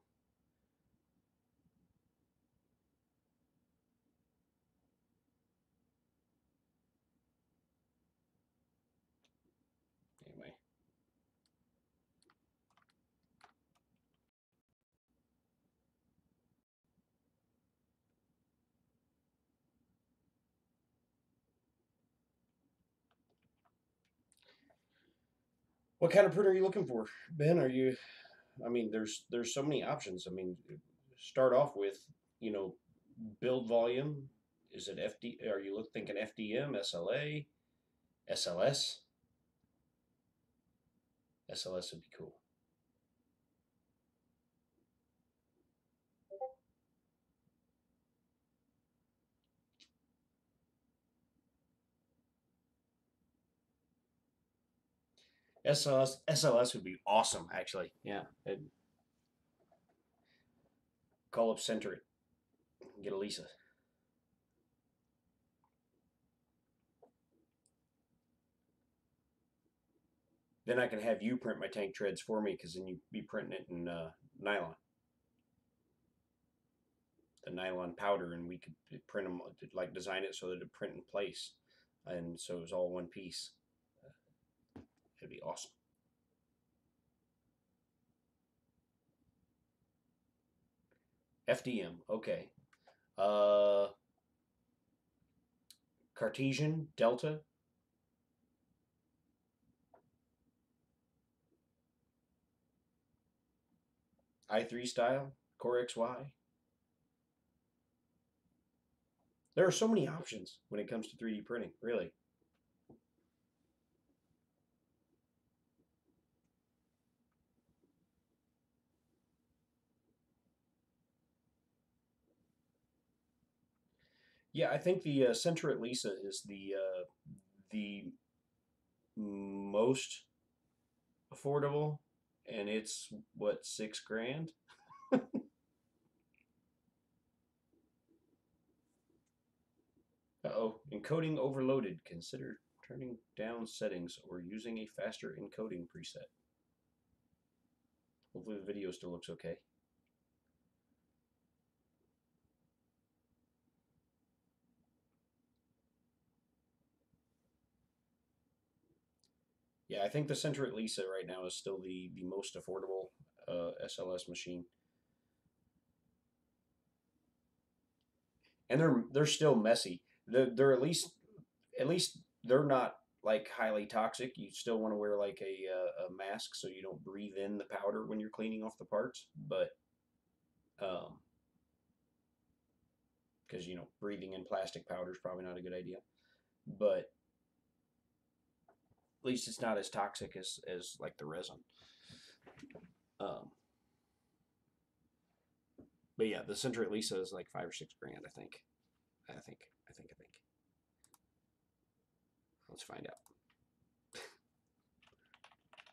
Anyway. What kind of printer are you looking for, Ben? Are you, I mean, there's so many options. I mean, start off with, you know, build volume. Is it FD? Are you thinking FDM, SLA, SLS? SLS would be cool. SLS would be awesome, actually. Yeah. Call up Century. Get a Lisa. Then I can have you print my tank treads for me, because then you'd be printing it in nylon. The nylon powder, and we could print them, like design it so that it print in place. And so it was all one piece. It'd be awesome. FDM, okay. Cartesian, Delta. I3 style, Core XY. There are so many options when it comes to 3D printing, really. Yeah, I think the center at Lisa is the most affordable, and it's what, 6 grand? Uh-oh, encoding overloaded. Consider turning down settings or using a faster encoding preset. Hopefully the video still looks okay. Yeah, I think the center at Lisa right now is still the most affordable SLS machine. And they're still messy. They're at least they're not like highly toxic. You still want to wear like a mask so you don't breathe in the powder when you're cleaning off the parts, but um, because breathing in plastic powder is probably not a good idea. But at least it's not as toxic as like the resin. Um, but yeah, the center at Lisa is like 5 or 6 grand, I think. I think. Let's find out.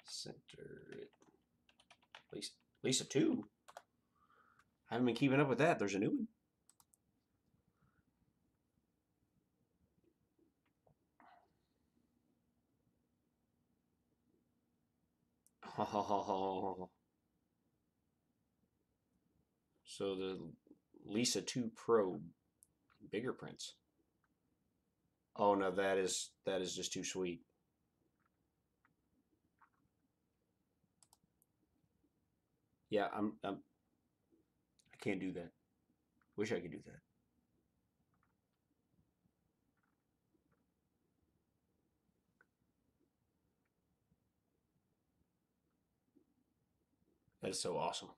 Center it. Lisa 2. I haven't been keeping up with that. There's a new one. So the Lisa 2 Pro bigger prints. Oh no, that is just too sweet. Yeah, I can't do that. Wish I could do that. That is so awesome.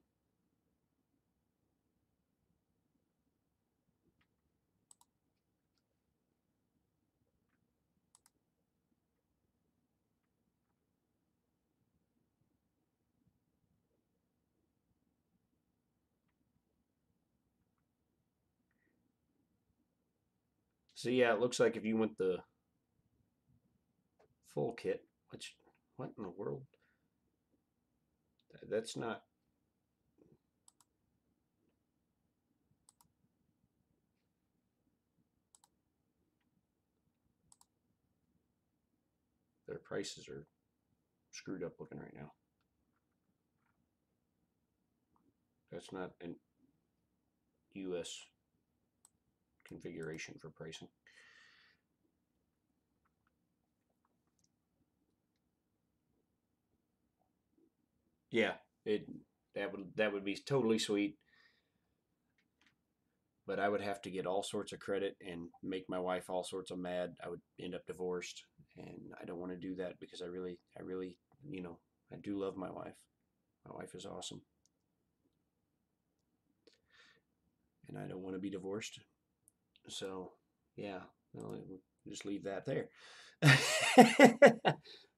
So yeah, it looks like if you went the full kit, which what in the world? That's not. Their prices are screwed up looking right now. That's not an US configuration for pricing. Yeah, it that would be totally sweet, but I would have to get all sorts of credit and make my wife all sorts of mad. I would end up divorced, and I don't want to do that because I really, I do love my wife. My wife is awesome, and I don't want to be divorced. So, yeah, we'll just leave that there.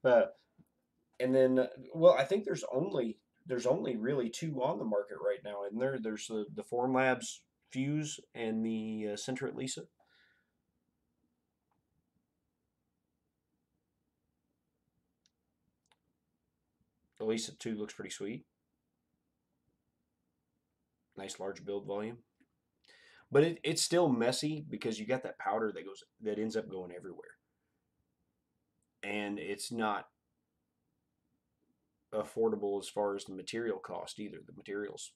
uh, and then, well, I think there's only really two on the market right now, and there's the Formlabs Fuse and the Center at Lisa. The Lisa 2 looks pretty sweet. Nice large build volume. But it's still messy because you got that powder that ends up going everywhere. And it's not affordable as far as the material cost either. The material's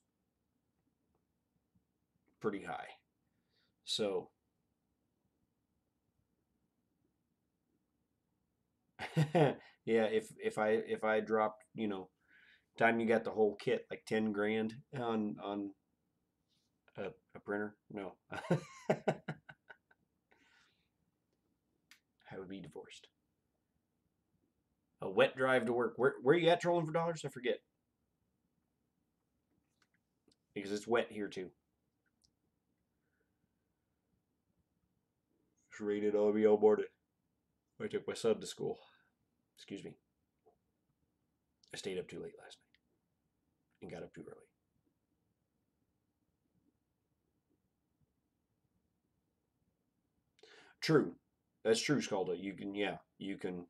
pretty high. So yeah, if I dropped, time you got the whole kit like 10 grand on a printer, no. I would be divorced. A wet drive to work. Where you at trolling for dollars? I forget. Because it's wet here too. It's raining on me all morning. I took my son to school. Excuse me. I stayed up too late last night and got up too early. True. That's true, Scalda. You can, yeah, you can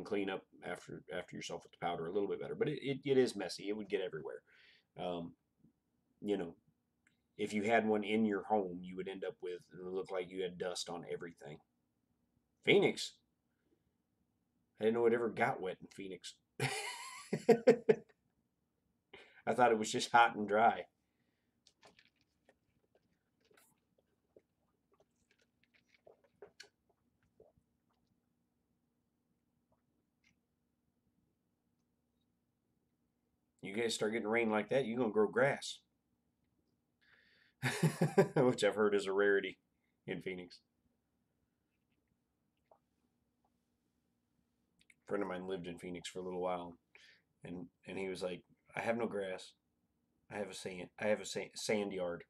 clean up after yourself with the powder a little bit better, but it is messy. It would get everywhere. Um, you know, if you had one in your home, you would end up with it would look like you had dust on everything. Phoenix. I didn't know it ever got wet in Phoenix. I thought it was just hot and dry. You guys start getting rain like that, you're gonna grow grass, which I've heard is a rarity in Phoenix. A friend of mine lived in Phoenix for a little while, and he was like, "I have no grass. I have a sand yard."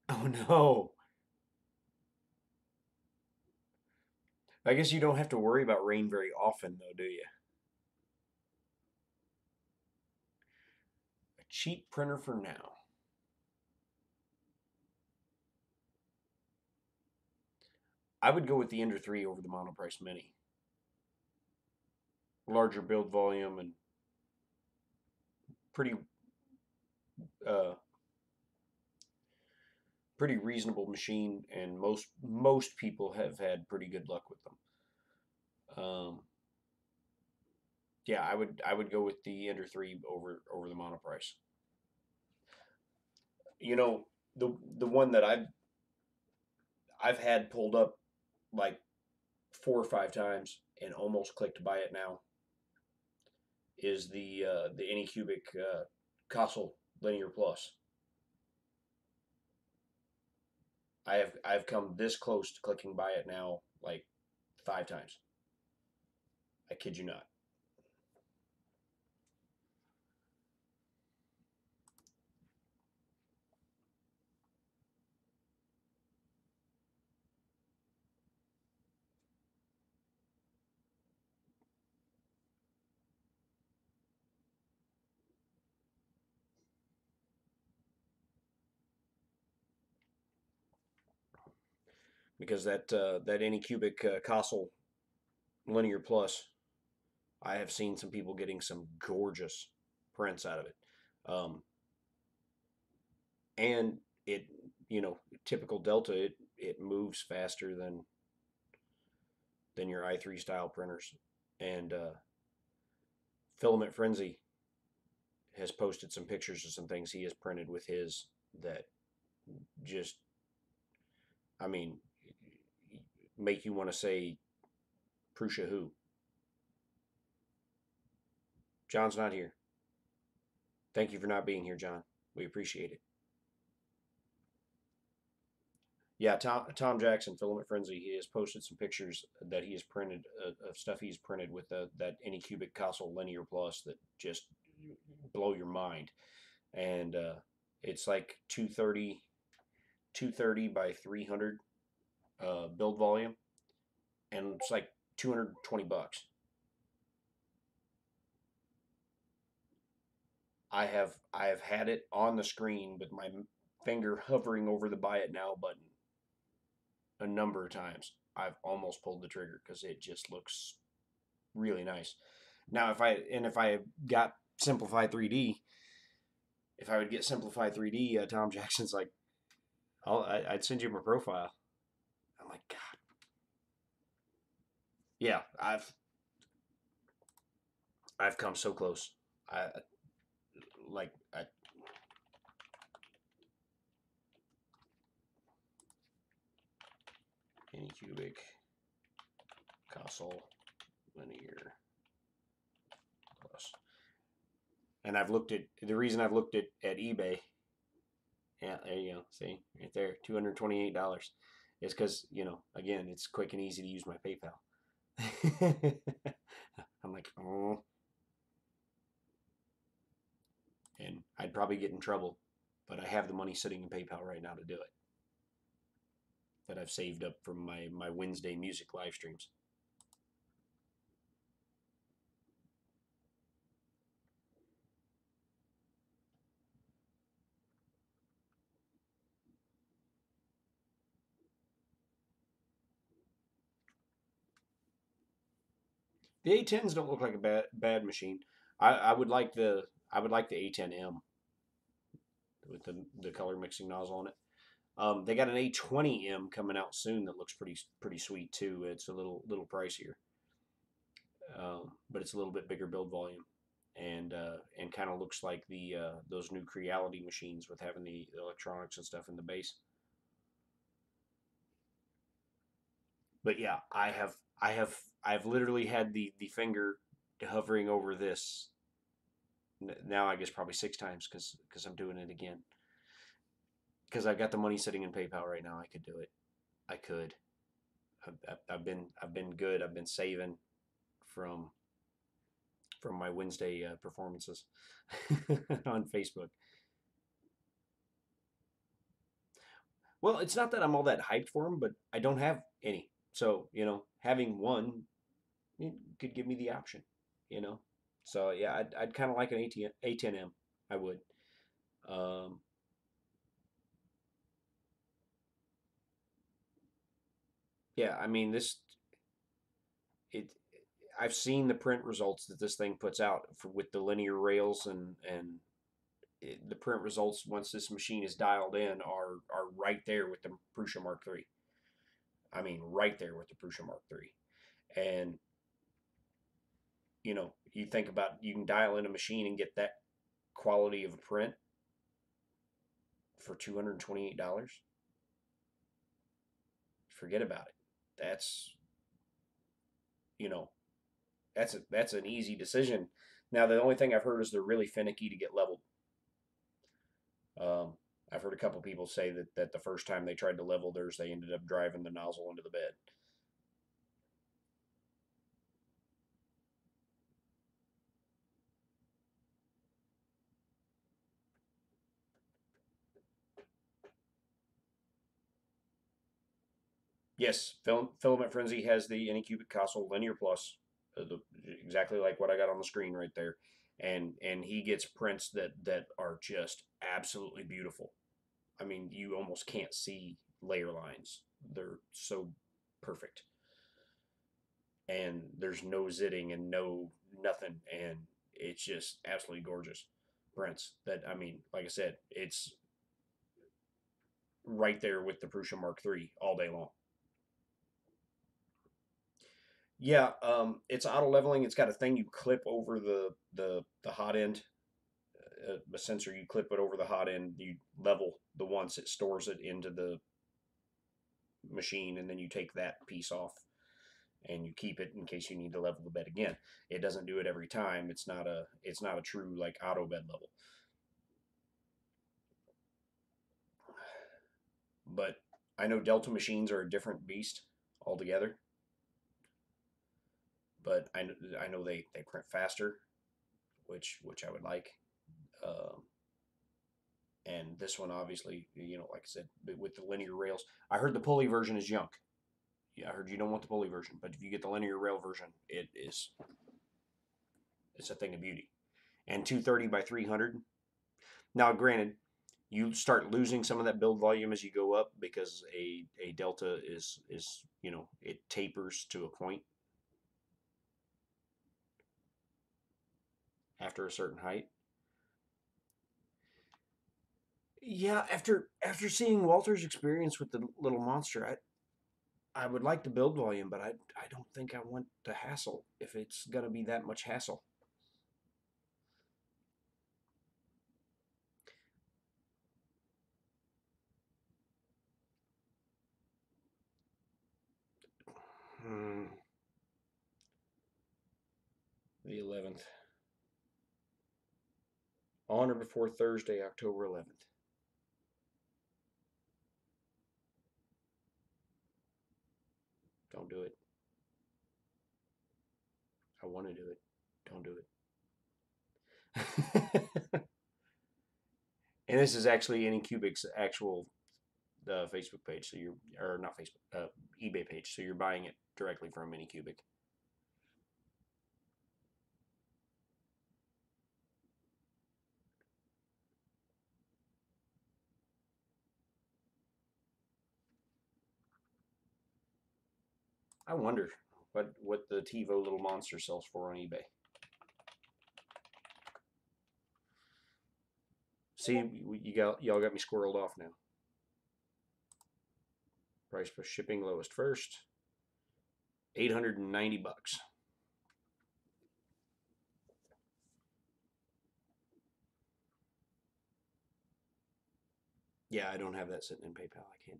Oh no! I guess you don't have to worry about rain very often, though, do you? A cheap printer for now. I would go with the Ender 3 over the Monoprice Mini. Larger build volume and pretty uh, pretty reasonable machine, and most people have had pretty good luck with them. Yeah, I would go with the Ender 3 over the Monoprice. You know, the one that I've had pulled up like 4 or 5 times and almost clicked buy it now is the Anycubic Castle Linear Plus. I've come this close to clicking buy it now like 5 times. I kid you not. Because that Anycubic Castle Linear Plus, I have seen some people getting some gorgeous prints out of it. And it, typical Delta, it moves faster than your i3 style printers. And Filament Frenzy has posted some pictures of some things he has printed with his that just, I mean, make you want to say Prussia who. John's not here. Thank you for not being here, John. We appreciate it. Yeah, Tom Jackson, Filament Frenzy, he has posted some pictures that he has printed of stuff he's printed with that Anycubic Castle Linear Plus that just blow your mind. And it's like 230 by 300 build volume, and it's like $220. I have had it on the screen with my finger hovering over the buy it now button a number of times. I've almost pulled the trigger because it just looks really nice. Now, if I got Simplify 3D, if I would get Simplify 3D, Tom Jackson's like, I'd send you my profile. I'm like, God, yeah, I've come so close. I like I Anycubic Castle Linear Plus. And I've looked at the reason I've looked at eBay. Yeah, there you go. See right there, $228 is because again it's quick and easy to use my PayPal. I'm like, oh, and I'd probably get in trouble, but I have the money sitting in PayPal right now to do it that I've saved up from my Wednesday music live streams. The A10s don't look like a bad machine. I would like the A10M with the color mixing nozzle on it. They got an A20M coming out soon that looks pretty sweet too. It's a little pricier, but it's a little bit bigger build volume, and kind of looks like the those new Creality machines with having the electronics and stuff in the base. But yeah, I've literally had the finger hovering over this now. I guess probably 6 times because I'm doing it again because I've got the money sitting in PayPal right now. I could do it. I could. I've been good. I've been saving from my Wednesday performances on Facebook. Well, it's not that I'm all that hyped for them, but I don't have any. So having one could give me the option. You know. So yeah, I'd kind of like an A10M. I would. Um, yeah, I mean it. I've seen the print results that this thing puts out with the linear rails the print results once this machine is dialed in are right there with the Prusa Mark III. I mean, right there with the Prusa Mark III. And you think about you can dial in a machine and get that quality of a print for $228. Forget about it. That's you know that's an easy decision. Now the only thing I've heard is they're really finicky to get leveled. Um, I've heard a couple people say that the first time they tried to level theirs, they ended up driving the nozzle into the bed. Yes, Filament Frenzy has the Anycubic Castle Linear Plus, exactly like what I got on the screen right there, and he gets prints that are just absolutely beautiful. I mean, you almost can't see layer lines; they're so perfect, and there's no zitting and no nothing, and it's just absolutely gorgeous prints. That I mean, like I said, it's right there with the Prusa Mark III all day long. Yeah, it's auto leveling. It's got a thing you clip over the hot end, a sensor. You clip it over the hot end. You level the once it stores it into the machine, and then you take that piece off and you keep it in case you need to level the bed again. It doesn't do it every time. It's not a true like auto bed level. But I know Delta machines are a different beast altogether. But I know they print faster, which I would like. Um, and this one obviously, like I said, with the linear rails. I heard the pulley version is junk. Yeah, I heard you don't want the pulley version, but if you get the linear rail version, it's a thing of beauty. And 230 by 300. Now, granted, you start losing some of that build volume as you go up because a delta is it tapers to a point after a certain height. Yeah, after seeing Walter's experience with the little monster, I would like to build volume, but I don't think I want the hassle if it's gonna be that much hassle. Hmm, the 11th, on or before Thursday, October 11th. Don't do it. I want to do it. Don't do it. And this is actually Anycubic's actual Facebook page, so you're or not Facebook, eBay page, so you're buying it directly from Anycubic. I wonder what the TiVo little monster sells for on eBay. See, y'all got me squirreled off now. Price for shipping lowest first, $890. Yeah, I don't have that sitting in PayPal. I can't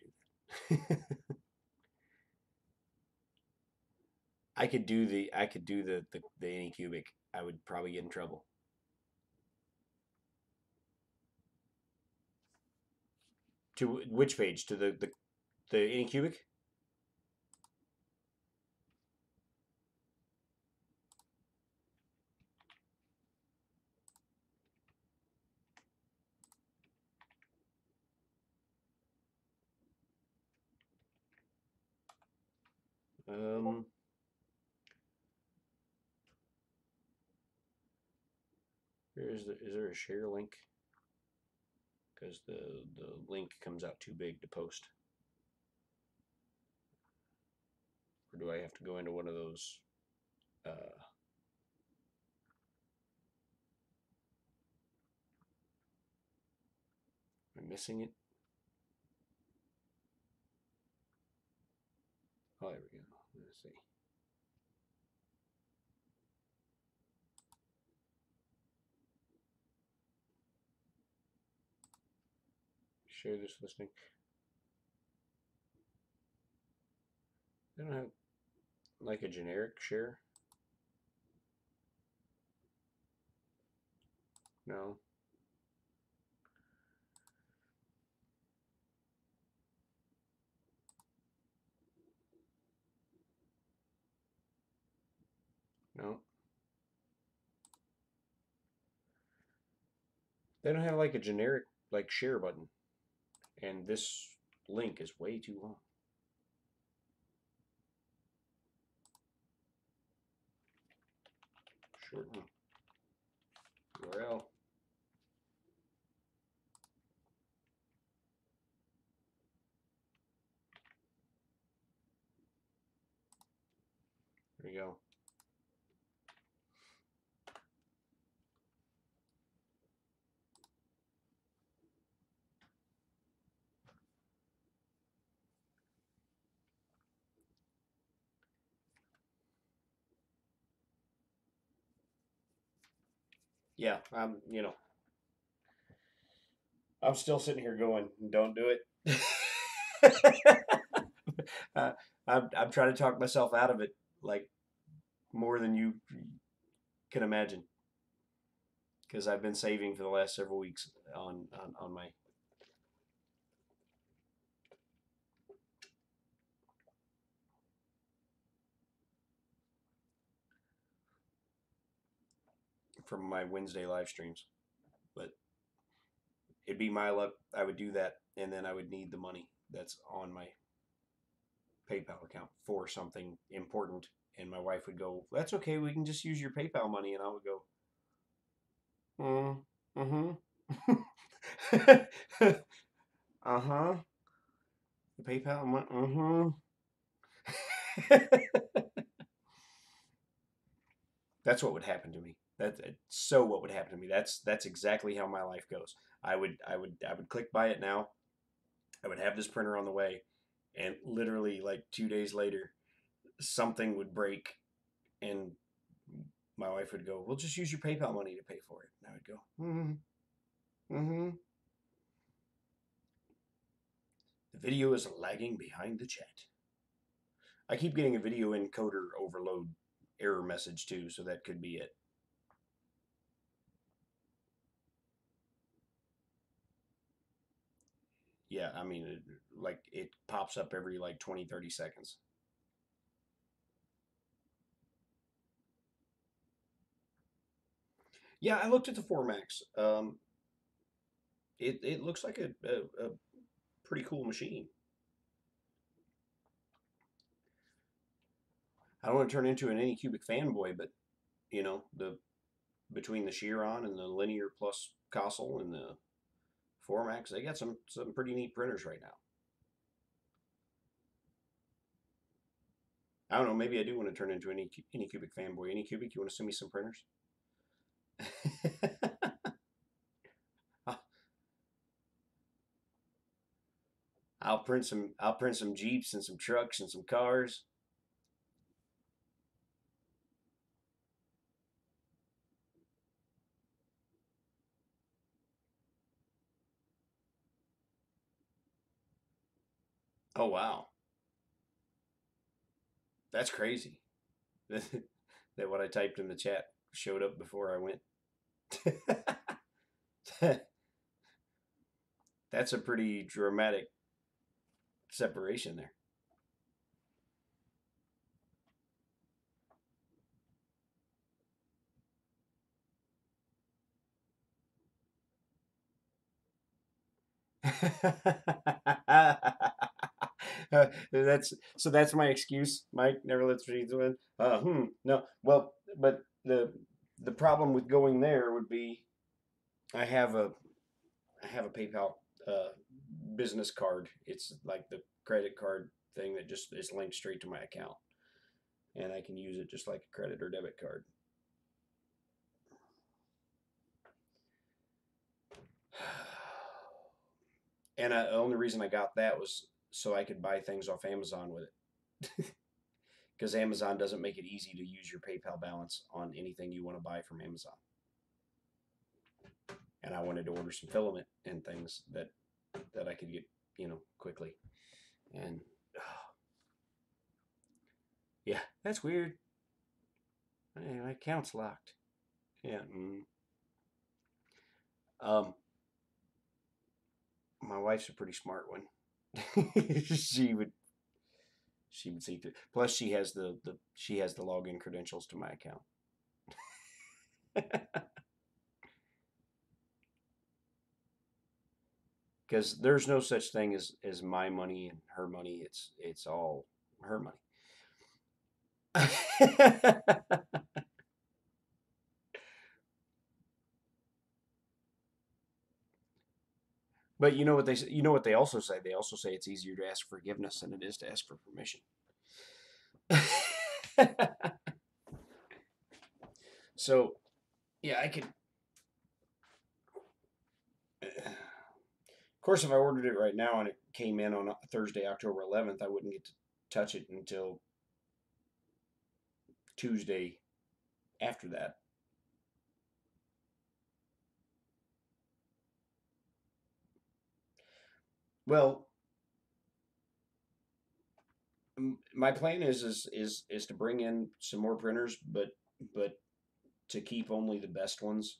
do that. I could do the Anycubic. I would probably get in trouble. To which page? To the Anycubic? Um, is there a share link? Because the link comes out too big to post. Or do I have to go into one of those? Am I missing it? Oh, there we go. Let's see. Share this listing. They don't have like a generic share. No. No. They don't have like a generic like share button. And this link is way too long. Shorten URL. There you go. Yeah, I'm still sitting here going, don't do it. uh, I'm trying to talk myself out of it, like more than you can imagine, because I've been saving for the last several weeks on my. From my Wednesday live streams, but it'd be my luck. I would do that, and then I would need the money that's on my PayPal account for something important. And my wife would go, "That's okay. We can just use your PayPal money." And I would go, mm-hmm. Uh-huh. The PayPal money. Mm-hmm. That's what would happen to me. That's so what would happen to me. That's exactly how my life goes. I would click buy it now. I would have this printer on the way, and literally like 2 days later, something would break, and my wife would go, "We'll just use your PayPal money to pay for it." And I would go, "Mm-hmm. The video is lagging behind the chat." I keep getting a video encoder overload error message too, so that could be it. Yeah, I mean, like it pops up every like 20, 30 seconds. Yeah, I looked at the 4 Max. it looks like a pretty cool machine. I don't want to turn into an Anycubic fanboy, but the between the Chiron and the Linear Plus Castle and the Formax, they got some pretty neat printers right now. I don't know. Maybe I do want to turn into an Anycubic fanboy. Anycubic, you want to send me some printers? I'll print some. I'll print some Jeeps and some trucks and some cars. Oh wow, that's crazy. That what I typed in the chat showed up before I went. That's a pretty dramatic separation there. That's my excuse. Mike never lets me win. No. Well, but the problem with going there would be I have a I have a PayPal uh, business card. It's like the credit card thing that just is linked straight to my account, and I can use it just like a credit or debit card. And the only reason I got that was so I could buy things off Amazon with it. Because Amazon doesn't make it easy to use your PayPal balance on anything you want to buy from Amazon. And I wanted to order some filament and things that I could get, quickly. And yeah, that's weird. My account's locked. Yeah. Um, my wife's a pretty smart one. she would she would see through. Plus, she has the login credentials to my account. Because there's no such thing as my money and her money. It's all her money. But you know what they also say? They also say it's easier to ask forgiveness than it is to ask for permission. So yeah, I could. Of course, if I ordered it right now and it came in on Thursday, October 11th, I wouldn't get to touch it until Tuesday after that. Well, my plan is to bring in some more printers, but to keep only the best ones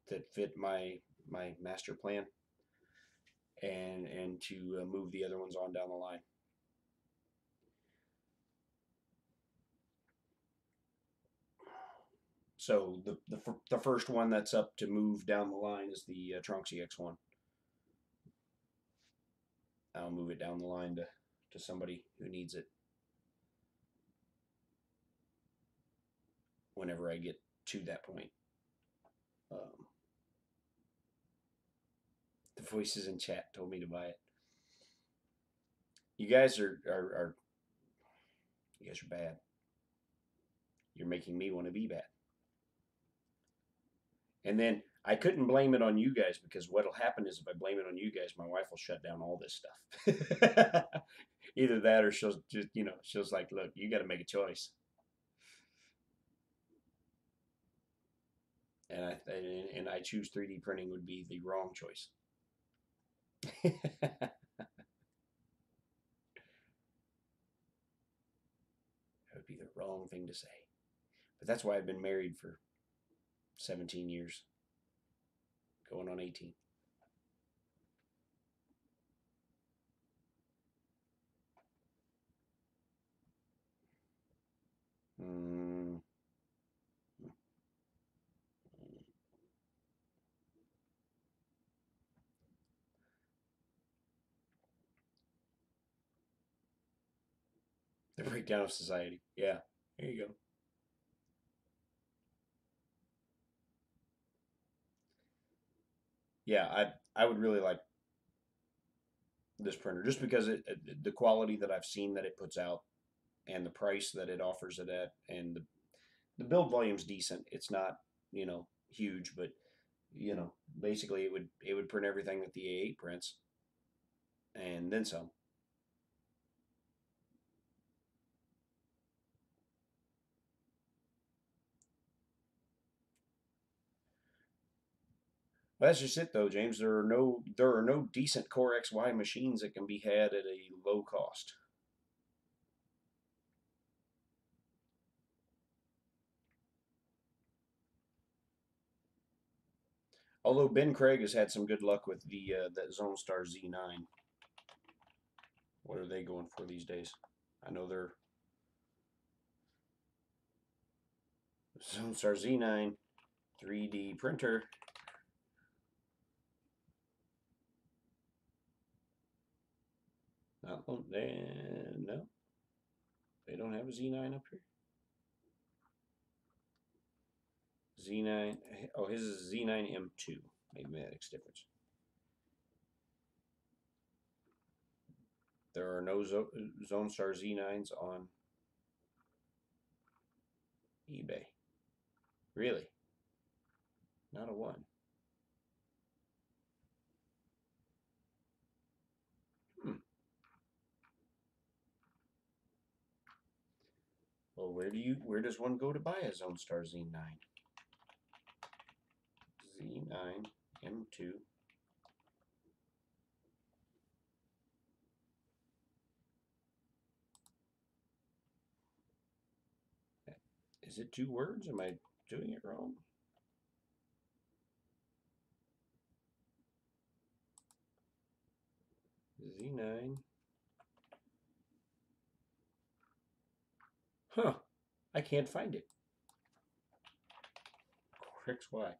that fit my master plan, and to move the other ones on down the line. So the first one that's up to move down the line is the Tronxy X1. I'll move it down the line to somebody who needs it whenever I get to that point. Um, the voices in chat told me to buy it. You guys are you guys are bad. You're making me want to be bad. And then I couldn't blame it on you guys because what'll happen is if I blame it on you guys, my wife will shut down all this stuff. Either that or she'll just, she'll like, look, you got to make a choice. And I choose 3D printing would be the wrong choice. That would be the wrong thing to say. But that's why I've been married for 17 years, going on 18. Mm. The breakdown of society. Yeah, there you go. Yeah, I would really like this printer just because the quality that I've seen that it puts out and the price that it offers it at and the build volume's decent. It's not, huge, but basically it would print everything that the A8 prints and then some. But that's just it though, James. There are no decent Core XY machines that can be had at a low cost. Although Ben Craig has had some good luck with the that Zone Star Z9. What are they going for these days? I know they're Zone Star Z9 3D printer. Oh, no, they don't have a Z9 up here. Z9. Oh, his is Z9 M2. Maybe that makes a difference. There are no Zone Star Z9s on eBay. Really? Not a one. Hmm. Well, where does one go to buy a Zone Star Z9? Z9 M2. Is it two words? Am I doing it wrong? Z9. Huh. I can't find it. XY.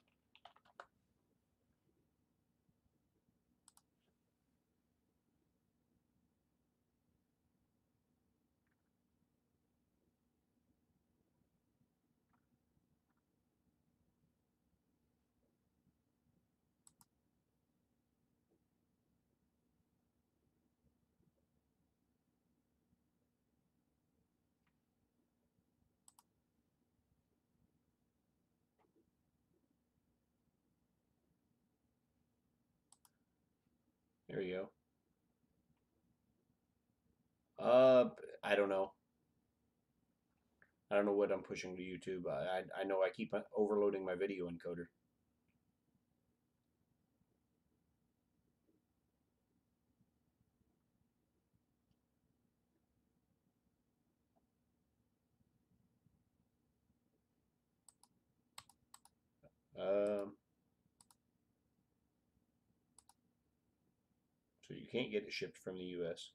There you go. I don't know. I don't know what I'm pushing to YouTube. I know I keep overloading my video encoder. Um, so you can't get it shipped from the U.S.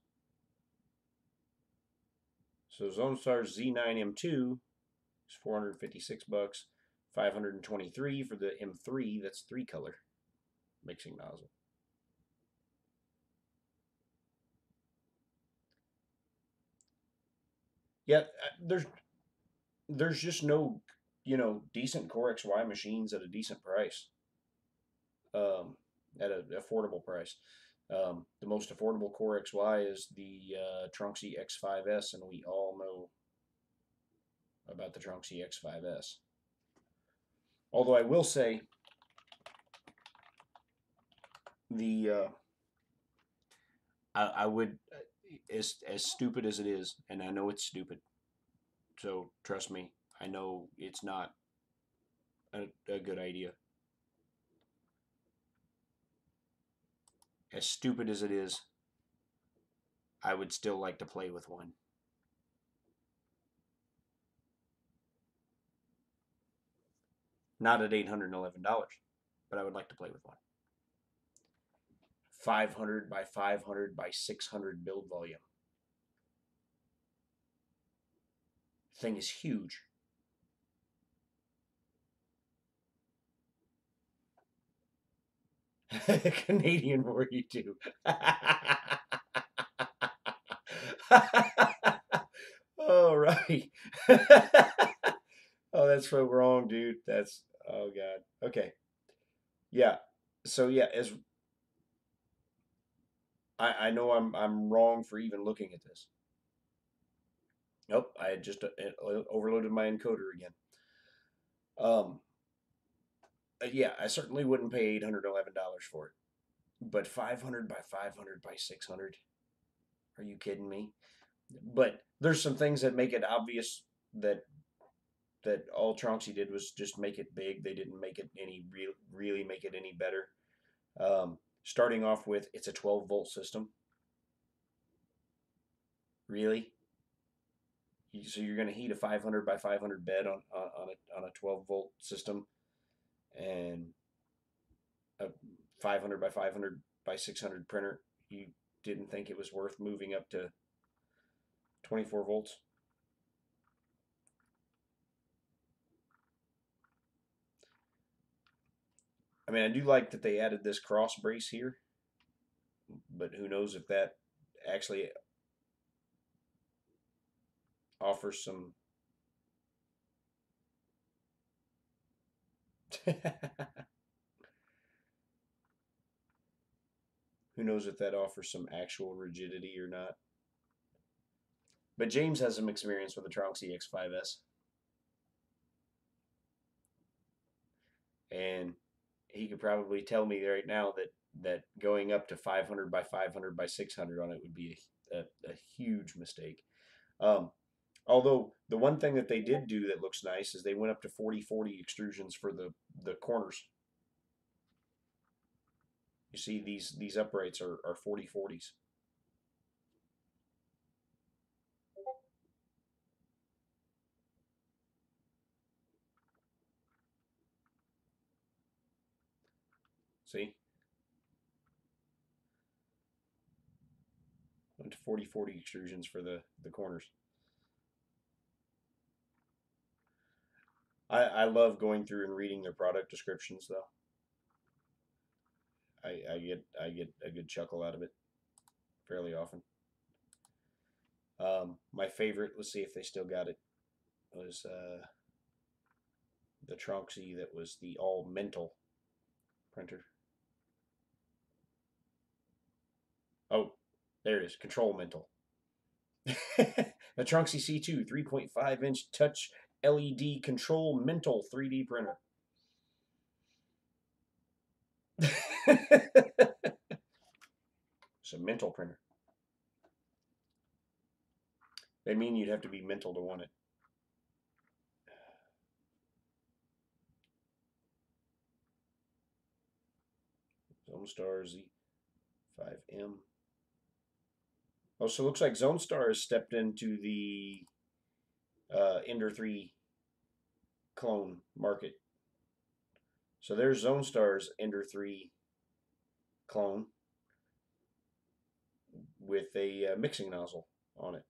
So Zone Star Z9 M2 is 456 bucks, 523 for the M3. That's three color mixing nozzle. Yeah, there's just no decent Core XY machines at a decent price, um, at an affordable price. The most affordable Core XY is the Trunksy X5S, and we all know about the Trunksy X5S. Although I will say the I would, as stupid as it is, and I know it's stupid, so trust me, I know it's not a good idea. As stupid as it is, I would still like to play with one. Not at $811, but I would like to play with one. 500 by 500 by 600 build volume. Thing is huge. Canadian 42. Oh, that's so wrong, dude. That's oh god. Okay. Yeah. So yeah, as I know I'm wrong for even looking at this. Nope, I had just overloaded my encoder again. Um, yeah, I certainly wouldn't pay $811 for it. But 500 by 500 by 600? Are you kidding me? But there's some things that make it obvious that all Tronxy did was just make it big. They didn't make it any really make it any better. Starting off with it's a 12-volt system. Really? So you're going to heat a 500 by 500 bed on a 12-volt system, and a 500 by 500 by 600 printer. You didn't think it was worth moving up to 24 volts? I mean, I do like that they added this cross brace here, but who knows if that actually offers some. Who knows if that offers some actual rigidity or not. But James has some experience with the Tronxy X5S, and he could probably tell me right now that going up to 500 by 500 by 600 on it would be a huge mistake. Um, Although the one thing that they did do that looks nice is they went up to 40/40 extrusions for the corners. You see these uprights are 40/40s. See? Went to 40/40 extrusions for the corners. I love going through and reading their product descriptions though. I get a good chuckle out of it fairly often. My favorite, let's see if they still got it, was the Tronxy that was the all mental printer. Oh, there it is, Control Mental. The Tronxy C2 3.5-inch touch LED Control Mental 3D printer. It's a mental printer. They mean you'd have to be mental to want it. Zone Star Z5M. Oh, so it looks like Zone Star has stepped into the Ender 3 clone market. So there's Zone Star's Ender 3 clone with a mixing nozzle on it.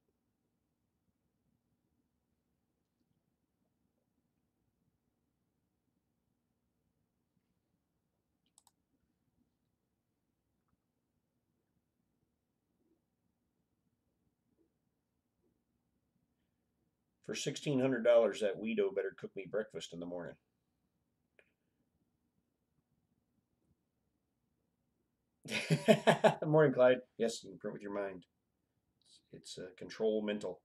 For $1,600, that Weedo better cook me breakfast in the morning. Morning, Clyde. Yes, you can print with your mind. It's Control Mental.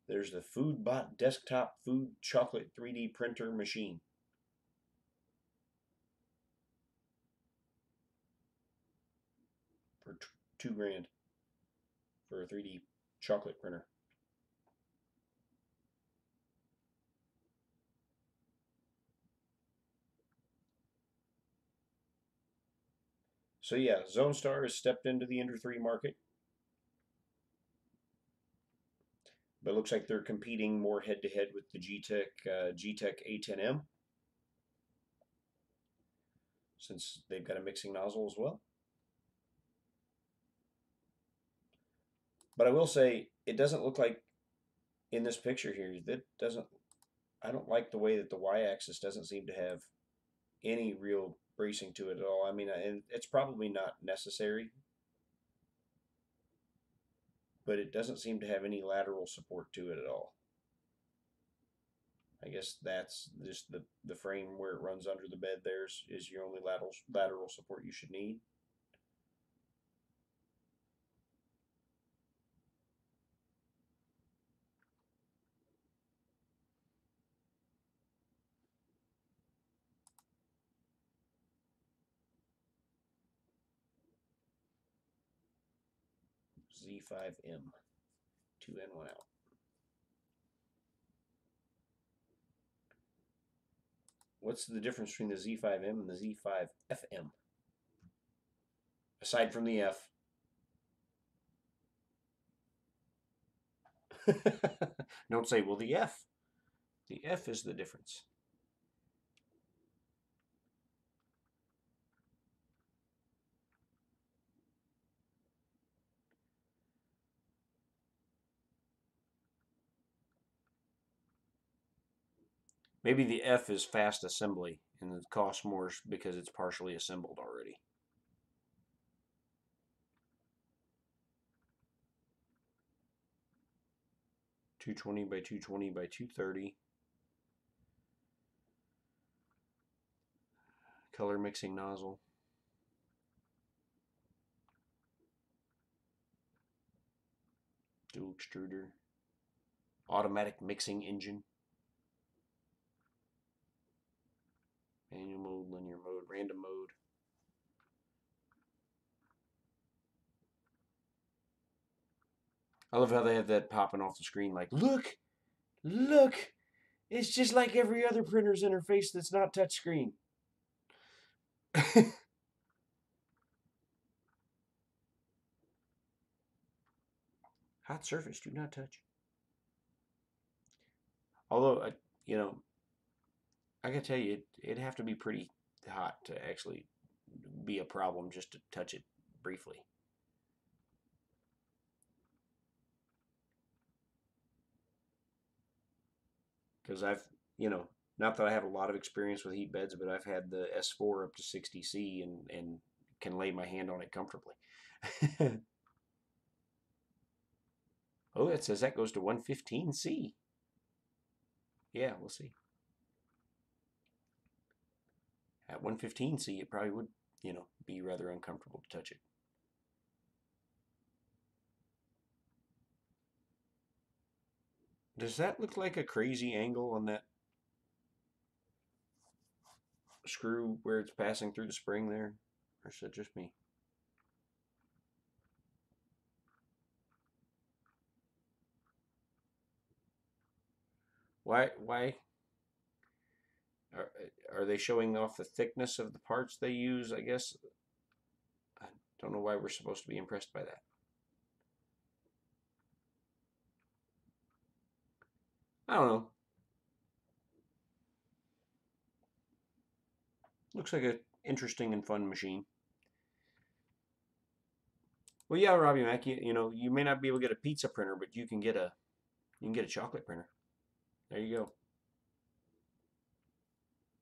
There's the FoodBot Desktop Food Chocolate 3D Printer Machine. For $2,000 for a 3D chocolate printer. So yeah, Zone Star has stepped into the Ender 3 market, but it looks like they're competing more head-to-head with the G-Tech A10M, since they've got a mixing nozzle as well. But I will say, it doesn't look like in this picture here, I don't like the way that the Y-axis doesn't seem to have any real bracing to it at all. I mean, and it's probably not necessary. but it doesn't seem to have any lateral support to it at all. I guess that's just the frame where it runs under the bed. There's is your only lateral support you should need. Z5M, 2 in, 1 out. What's the difference between the Z5M and the Z5FM? Aside from the F. Don't say, well, the F. The F is the difference. Maybe the F is fast assembly and it costs more because it's partially assembled already. .220 by 220 by 230. Color mixing nozzle. Dual extruder. Automatic mixing engine. Manual mode, linear mode, random mode. I love how they have that popping off the screen like, look, look, it's just like every other printer's interface that's not touchscreen. Hot surface, do not touch. Although, you know, I gotta tell you, it'd have to be pretty hot to actually be a problem just to touch it briefly. Because you know, not that I have a lot of experience with heat beds, but I've had the S4 up to 60C and can lay my hand on it comfortably. Oh, it says that goes to 115C. Yeah, we'll see. At 115C, it probably would, you know, be rather uncomfortable to touch it. Does that look like a crazy angle on that screw where it's passing through the spring there? Or is that just me? Why are they showing off the thickness of the parts they use? I guess I don't know why we're supposed to be impressed by that. I don't know. Looks like an interesting and fun machine. Well, yeah, Robbie Mac, you know, you may not be able to get a pizza printer, but you can get a chocolate printer. There you go.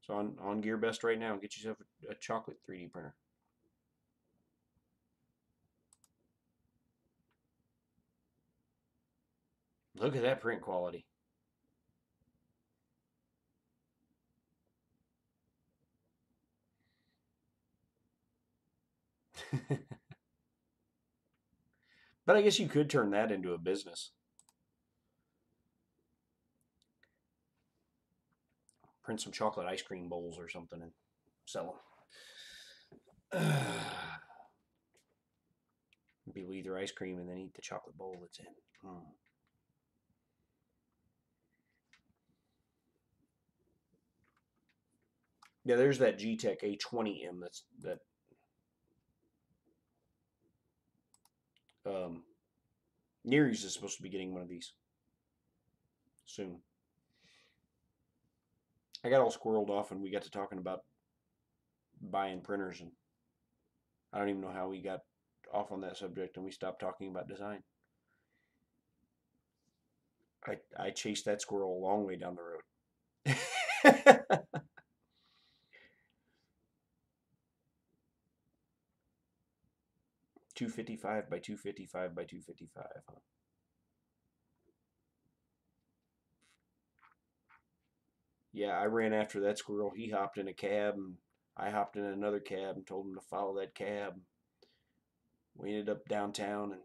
So on GearBest right now, get yourself a chocolate 3D printer. Look at that print quality. But I guess you could turn that into a business. Print some chocolate ice cream bowls or something and sell them. People eat their ice cream and then eat the chocolate bowl that's in. Yeah, there's that G-Tech A20M that Neary's is supposed to be getting one of these soon. I got all squirreled off and we got to talking about buying printers, and I don't even know how we got off on that subject and we stopped talking about design. I chased that squirrel a long way down the road. 255 by 255 by 255, huh? Yeah, I ran after that squirrel. He hopped in a cab, and I hopped in another cab and told him to follow that cab. We ended up downtown, and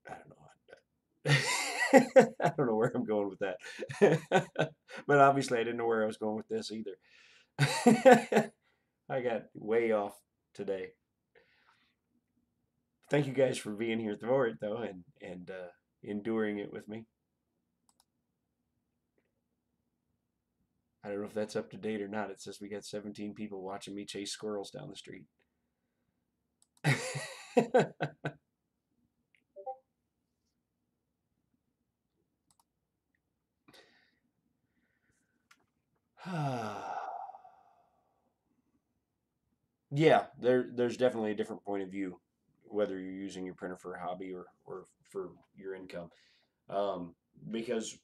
I don't know. I don't know where I'm going with that. But obviously, I didn't know where I was going with this either. I got way off today. Thank you guys for being here for it, though, and enduring it with me. I don't know if that's up to date or not. It says we got 17 people watching me chase squirrels down the street. Yeah, there's definitely a different point of view, whether you're using your printer for a hobby or for your income. Um, because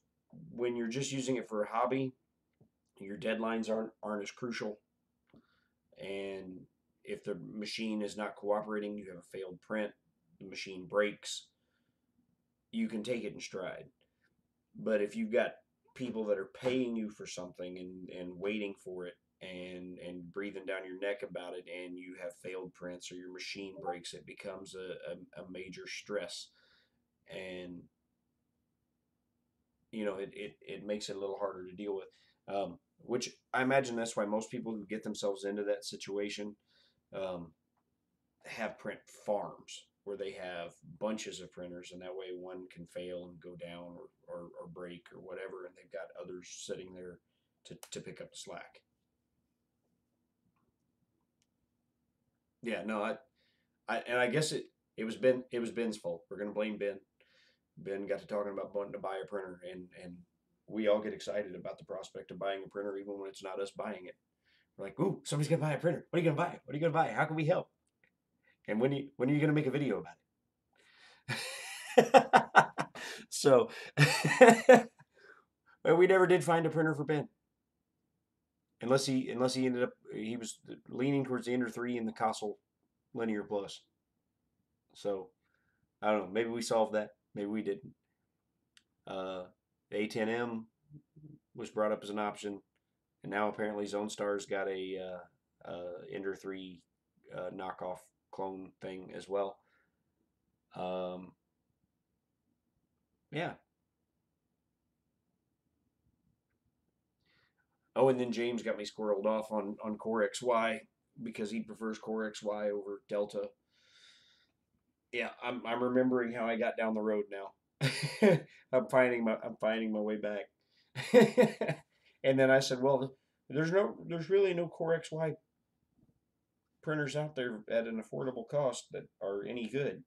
when you're just using it for a hobby, your deadlines aren't as crucial, and if the machine is not cooperating, you have a failed print, the machine breaks, you can take it in stride. But if you've got people that are paying you for something and waiting for it and breathing down your neck about it, and you have failed prints or your machine breaks, it becomes a major stress. And it makes it a little harder to deal with. Which I imagine that's why most people who get themselves into that situation um, have print farms where they have bunches of printers, and that way one can fail and go down or break or whatever, and they've got others sitting there to pick up the slack. Yeah, no, and I guess it was Ben's fault. We're gonna blame Ben. Ben got to talking about wanting to buy a printer, and we all get excited about the prospect of buying a printer, even when it's not us buying it. We're like, "Ooh, somebody's gonna buy a printer. What are you gonna buy? What are you gonna buy? How can we help? And when are you gonna make a video about it?" So but we never did find a printer for Ben, unless he ended up he was leaning towards the Ender 3 and the Castle Linear Plus. So I don't know. Maybe we solved that. Maybe we didn't. The A10M was brought up as an option, and now apparently Zone Star's got Ender 3 knockoff clone thing as well. Um, yeah. Oh, and then James got me squirreled off on Core XY because he prefers Core XY over Delta. Yeah, I'm remembering how I got down the road now. I'm finding my way back. And then I said, well, there's really no Core XY printers out there at an affordable cost that are any good.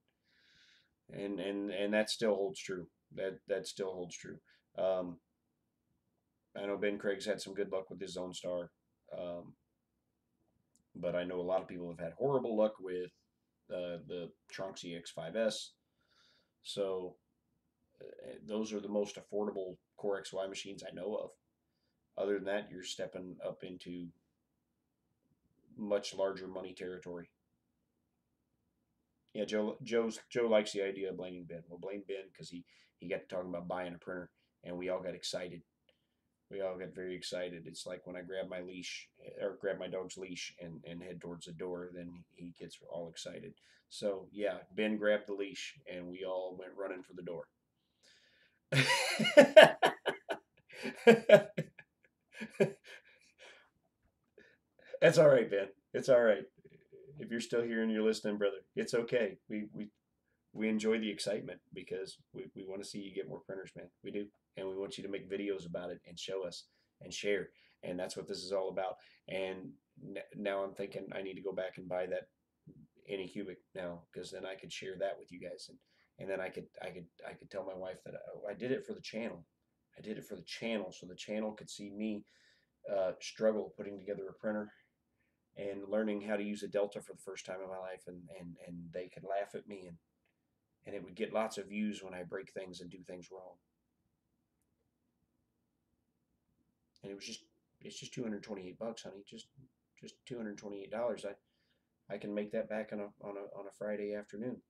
And that still holds true. That still holds true. Um, I know Ben Craig's had some good luck with his Zone Star, um, but I know a lot of people have had horrible luck with the Tronxy X5S. So those are the most affordable Core XY machines I know of. Other than that, you're stepping up into much larger money territory. Yeah, Joe likes the idea of blaming Ben. We'll blame Ben because he got to talking about buying a printer, and we all got excited. We all got very excited. It's like when I grab my leash or grab my dog's leash and head towards the door, then he gets all excited. So yeah, Ben grabbed the leash, and we all went running for the door. That's all right, Ben. It's all right. If you're still here and you're listening, brother, it's okay. We enjoy the excitement because we want to see you get more printers, man. We do. And we want you to make videos about it and show us and share. And that's what this is all about. And now I'm thinking I need to go back and buy that Anycubic now because then I could share that with you guys and then I could tell my wife that I did it for the channel. I did it for the channel so the channel could see me struggle putting together a printer and learning how to use a Delta for the first time in my life, and they could laugh at me, and it would get lots of views when I break things and do things wrong. And it's just $228, honey. Just $228. I can make that back on a Friday afternoon.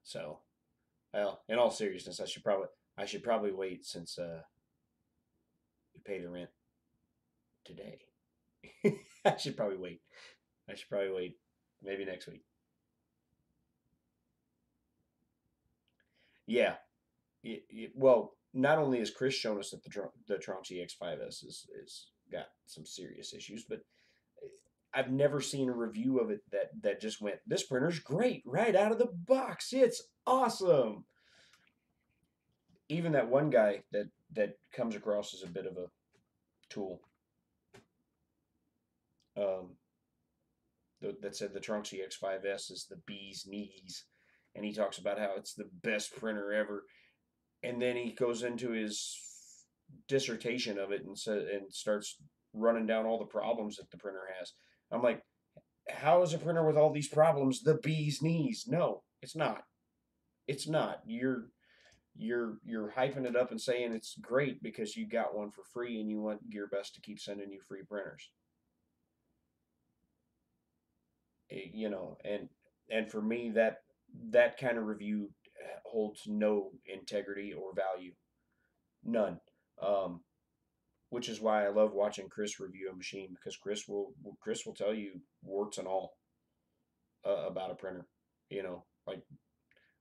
So, well, in all seriousness, I should probably wait since we pay the rent today. I should probably wait. I should probably wait maybe next week. Yeah. Well, not only has Chris shown us that the Tronxy X5S is got some serious issues, but I've never seen a review of it that just went, "This printer's great right out of the box. It's awesome." Even that one guy that comes across as a bit of a tool, um, that said the Tronxy X5S is the bee's knees, and he talks about how it's the best printer ever, and then he goes into his dissertation of it and starts running down all the problems that the printer has. I'm like, how is a printer with all these problems the bee's knees? No, it's not. It's not. You're hyping it up and saying it's great because you got one for free and you want GearBest to keep sending you free printers. You know, and for me that kind of review holds no integrity or value, none. Um, which is why I love watching Chris review a machine because Chris will tell you warts and all about a printer. You know, like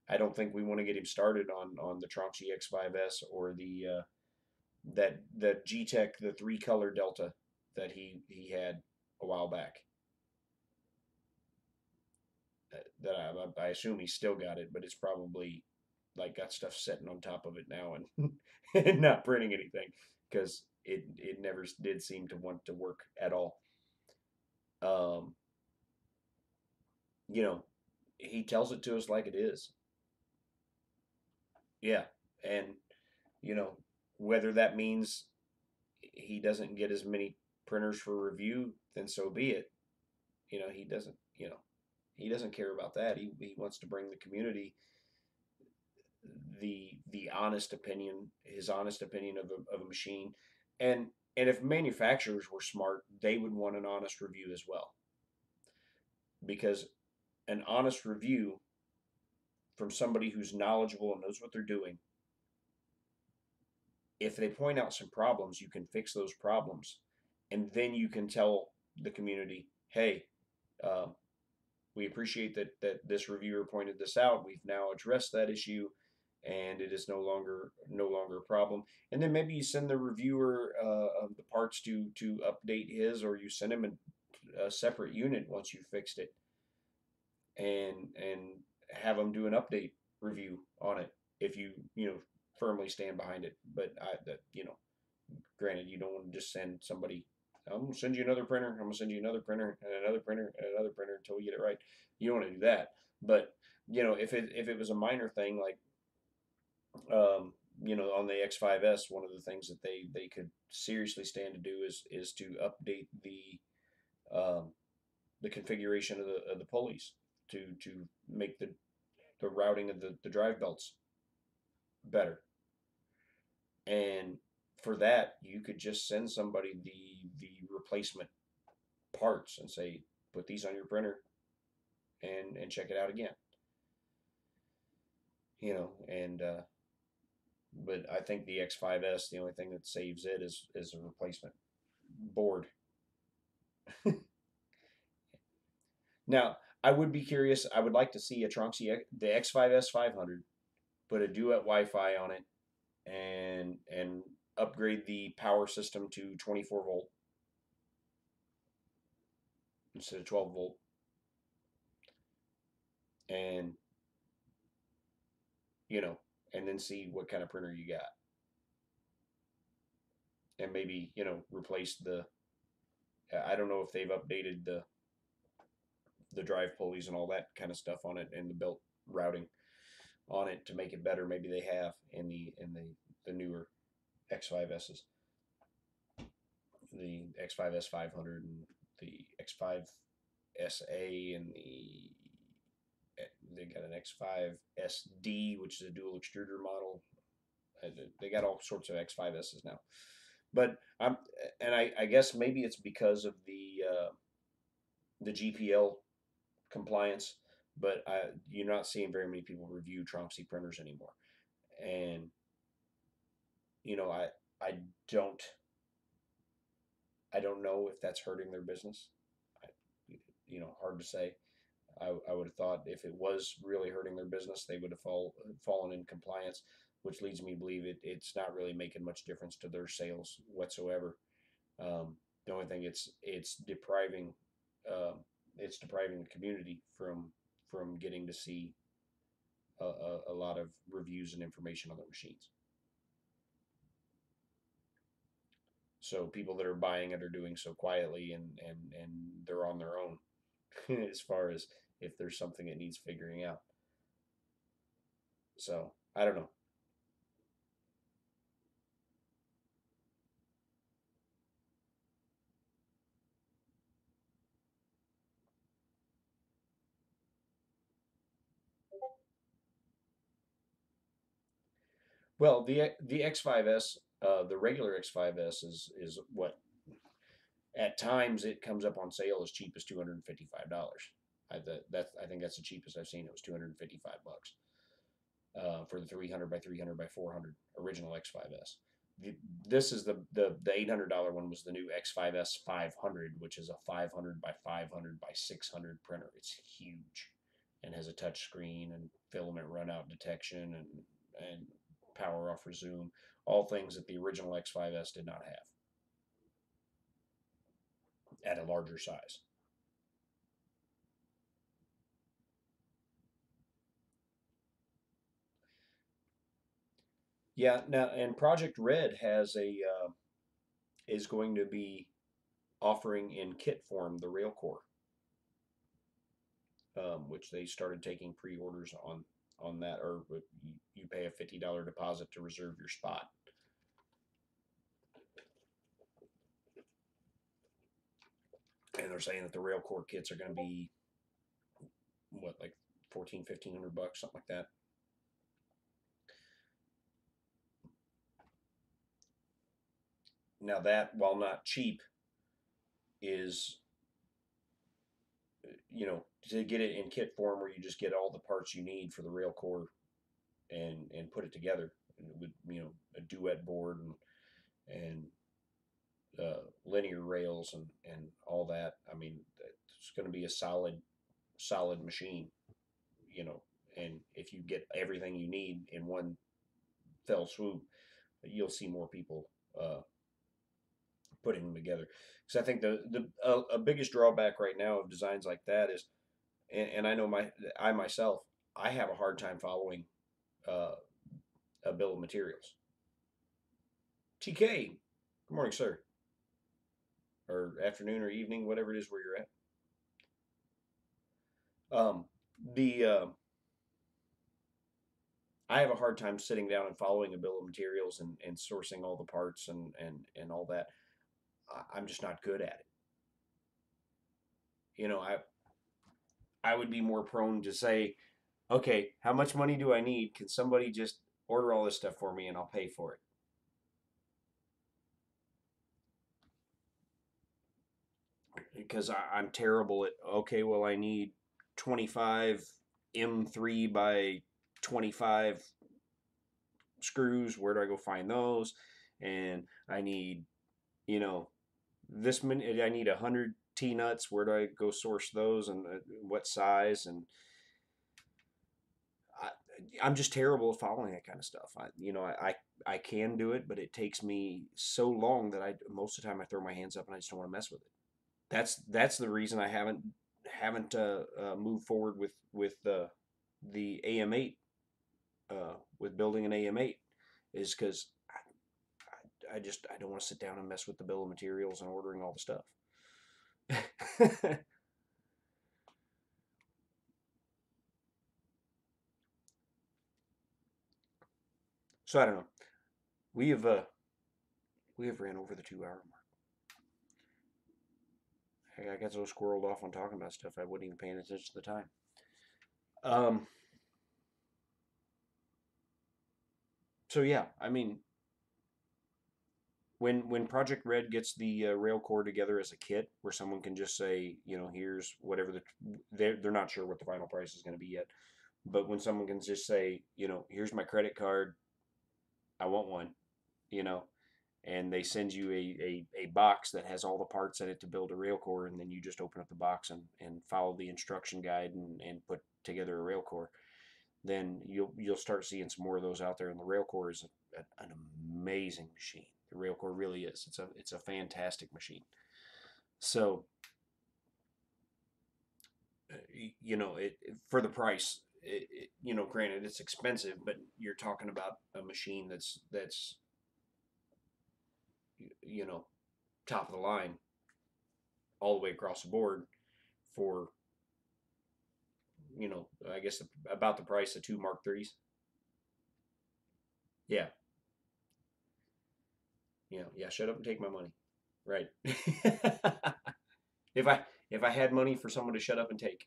I don't think we want to get him started on the Tronxy X5S or the G-Tech, the 3 color Delta that he had a while back. That I assume he's still got it, but it's probably like got stuff sitting on top of it now and and not printing anything because it never did seem to want to work at all. Um, you know, he tells it to us like it is. Yeah, and you know whether that means he doesn't get as many printers for review, then so be it. You know, he doesn't. You know, he doesn't care about that. He wants to bring the community the honest opinion, his honest opinion of a machine, and if manufacturers were smart, they would want an honest review as well, because an honest review from somebody who's knowledgeable and knows what they're doing, if they point out some problems, you can fix those problems, and then you can tell the community, hey, uh, we appreciate that this reviewer pointed this out. We've now addressed that issue, and it is no longer a problem. And then maybe you send the reviewer of the parts to update his, or you send him a separate unit once you fixed it, and have them do an update review on it if you firmly stand behind it. But granted, you don't want to just send somebody. I'm gonna send you another printer. I'm gonna send you another printer and another printer and another printer until we get it right. You don't want to do that. But if it was a minor thing like on the X5S, one of the things that they could seriously stand to do is to update um, the configuration of the pulleys to make the routing of the drive belts better. And for that, you could just send somebody the replacement parts and say, put these on your printer and check it out again. And but I think the X5S, the only thing that saves it is a replacement board. Now, I would be curious. I would like to see a Tronxy, the X5S 500, put a duet Wi-Fi on it, and upgrade the power system to 24 volt instead of 12 volt, and you know, and then see what kind of printer you got, and maybe replace the. I don't know if they've updated the drive pulleys and all that kind of stuff on it and the belt routing on it to make it better. Maybe they have in the newer X5Ss, the X5S 500 and the X5SA, and they got an X5SD, which is a dual extruder model. They got all sorts of X5Ss now. But I guess maybe it's because of the GPL compliance, but you're not seeing very many people review Tronxy printers anymore. And you know, I don't I don't know if that's hurting their business. I, hard to say. I would have thought if it was really hurting their business, they would have fallen in compliance, which leads me to believe it's not really making much difference to their sales whatsoever. Um, the only thing it's depriving the community from getting to see a lot of reviews and information on their machines. So people that are buying it are doing so quietly, and they're on their own as far as if there's something that needs figuring out. So I don't know. Well, the X5S, the regular X5S is what at times it comes up on sale as cheap as $255. I think that's the cheapest I've seen. It was $255 for the 300 by 300 by 400 original X5S. This is the $800 one was the new X5S 500, which is a 500 by 500 by 600 printer. It's huge and has a touch screen and filament runout detection and power off resume, all things that the original X5S did not have at a larger size. Yeah, now and Project Red has a is going to be offering in kit form the rail core, which they started taking pre-orders on that, or you pay a $50 deposit to reserve your spot. And they're saying that the rail core kits are going to be what, like 1,400, 1,500 bucks, something like that. Now that, while not cheap, is to get it in kit form where you just get all the parts you need for the rail core and put it together with a duet board and linear rails and all that. I mean, it's going to be a solid machine, you know. And if you get everything you need in one fell swoop, you'll see more people putting them together. Because I think the biggest drawback right now of designs like that is, and I know I myself, I have a hard time following uh, a bill of materials. TK, good morning, sir, or afternoon or evening, whatever it is where you're at. Um, the I have a hard time sitting down and following a bill of materials and sourcing all the parts and all that. I'm just not good at it. You know, I would be more prone to say, okay, how much money do I need? Can somebody just order all this stuff for me and I'll pay for it? Because I'm terrible at, okay, well, I need 25 M3 by 25 screws. Where do I go find those? And I need, you know, this many, I need 100 T nuts. Where do I go source those and what size? And I, I'm just terrible at following that kind of stuff. I can do it, but it takes me so long that most of the time I throw my hands up and I just don't want to mess with it. That's the reason I haven't moved forward with the AM8 with building an AM8 is because I don't want to sit down and mess with the bill of materials and ordering all the stuff. So I don't know. We have uh, we have ran over the 2 hour mark. I got so squirreled off on talking about stuff I wasn't even paying attention to the time. Um, So yeah, I mean, when Project Red gets the rail core together as a kit, where someone can just say, here's whatever they're not sure what the final price is going to be yet, but when someone can just say, here's my credit card, I want one, you know, and they send you a box that has all the parts in it to build a rail core, and then you just open up the box and follow the instruction guide and put together a rail core, then you'll start seeing some more of those out there. And the rail core is an amazing machine. The rail core really is. It's a fantastic machine. So for the price, granted it's expensive, but you're talking about a machine that's you know top of the line all the way across the board for I guess about the price of two Mark threes. Yeah, yeah. Shut up and take my money. Right. if I had money for someone to shut up and take,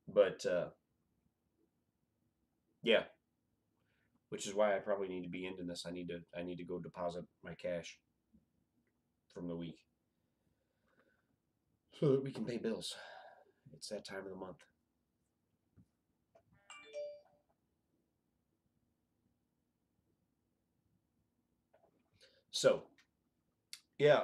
but yeah, which is why I probably need to be into this. I need to go deposit my cash from the week so that we can pay bills. It's that time of the month. So yeah,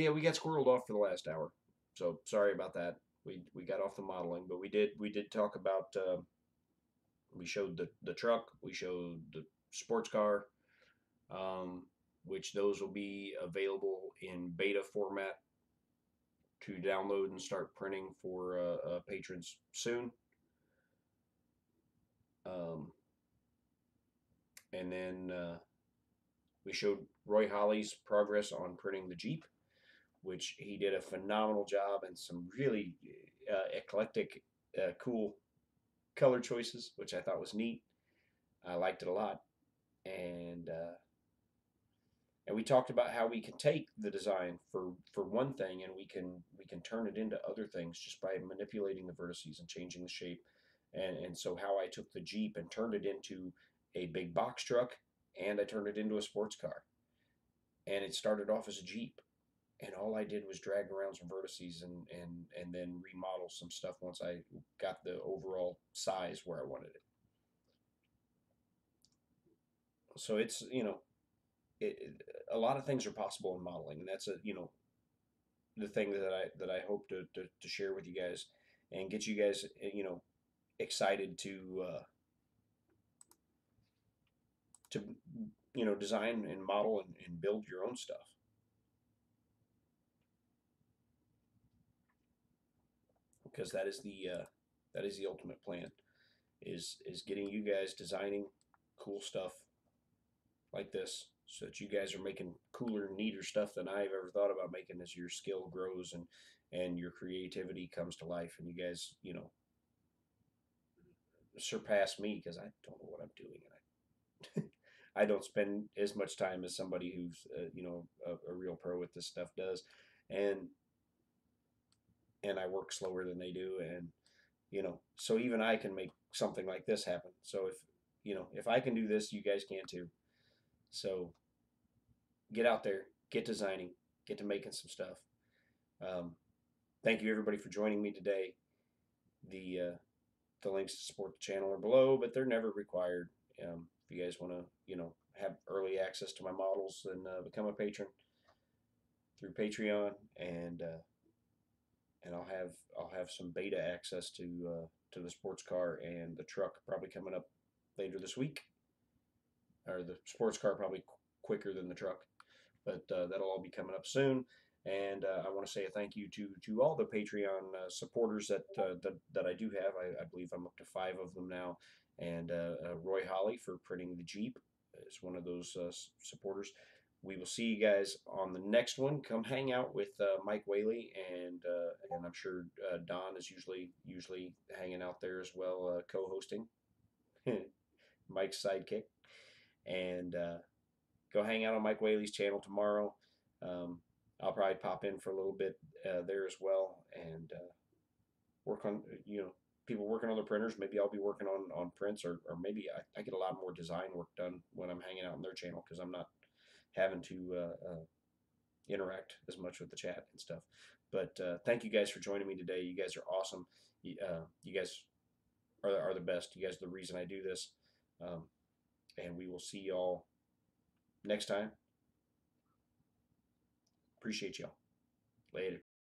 we got squirreled off for the last hour. So sorry about that. We got off the modeling, but we did talk about. We showed the truck. We showed the sports car, um, which those will be available in beta format to download and start printing for patrons soon. Um, and then we showed Roy Holly's progress on printing the Jeep, which he did a phenomenal job, and some really eclectic, cool color choices, which I thought was neat. I liked it a lot, and we talked about how we can take the design for one thing, and we can turn it into other things just by manipulating the vertices and changing the shape. And so how I took the Jeep and turned it into a big box truck, and I turned it into a sports car. And it started off as a Jeep, and all I did was drag around some vertices and then remodel some stuff once I got the overall size where I wanted it. So it's a lot of things are possible in modeling, and that's the thing that I hope to share with you guys and get you guys excited to design and model and build your own stuff, because that is the ultimate plan, is getting you guys designing cool stuff like this, so that you guys are making cooler, neater stuff than I've ever thought about making, as your skill grows and your creativity comes to life, and you guys surpass me, because I don't know what I'm doing, and I don't spend as much time as somebody who's a real pro with this stuff does, and I work slower than they do, and so even I can make something like this happen. So if I can do this, you guys can too. So get out there, get designing, get to making some stuff. Um, Thank you everybody for joining me today. The the links to support the channel are below, but they're never required. If you guys want to, have early access to my models, then become a patron through Patreon, and I'll have some beta access to the sports car and the truck probably coming up later this week, or the sports car probably quicker than the truck, but that'll all be coming up soon. And I want to say a thank you to all the Patreon supporters that I do have. I believe I'm up to 5 of them now. And Roy Holly for printing the Jeep is one of those supporters. We will see you guys on the next one. Come hang out with Mike Whaley, and I'm sure Don is usually hanging out there as well, co-hosting. Mike's sidekick. And go hang out on Mike Whaley's channel tomorrow. Um, I'll probably pop in for a little bit there as well, and work on, people working on their printers. Maybe I'll be working on prints, or maybe I get a lot more design work done when I'm hanging out on their channel because I'm not having to interact as much with the chat and stuff. But thank you guys for joining me today. You guys are awesome. You guys are the best. You guys are the reason I do this. Um, and we will see y'all next time. Appreciate y'all. Later.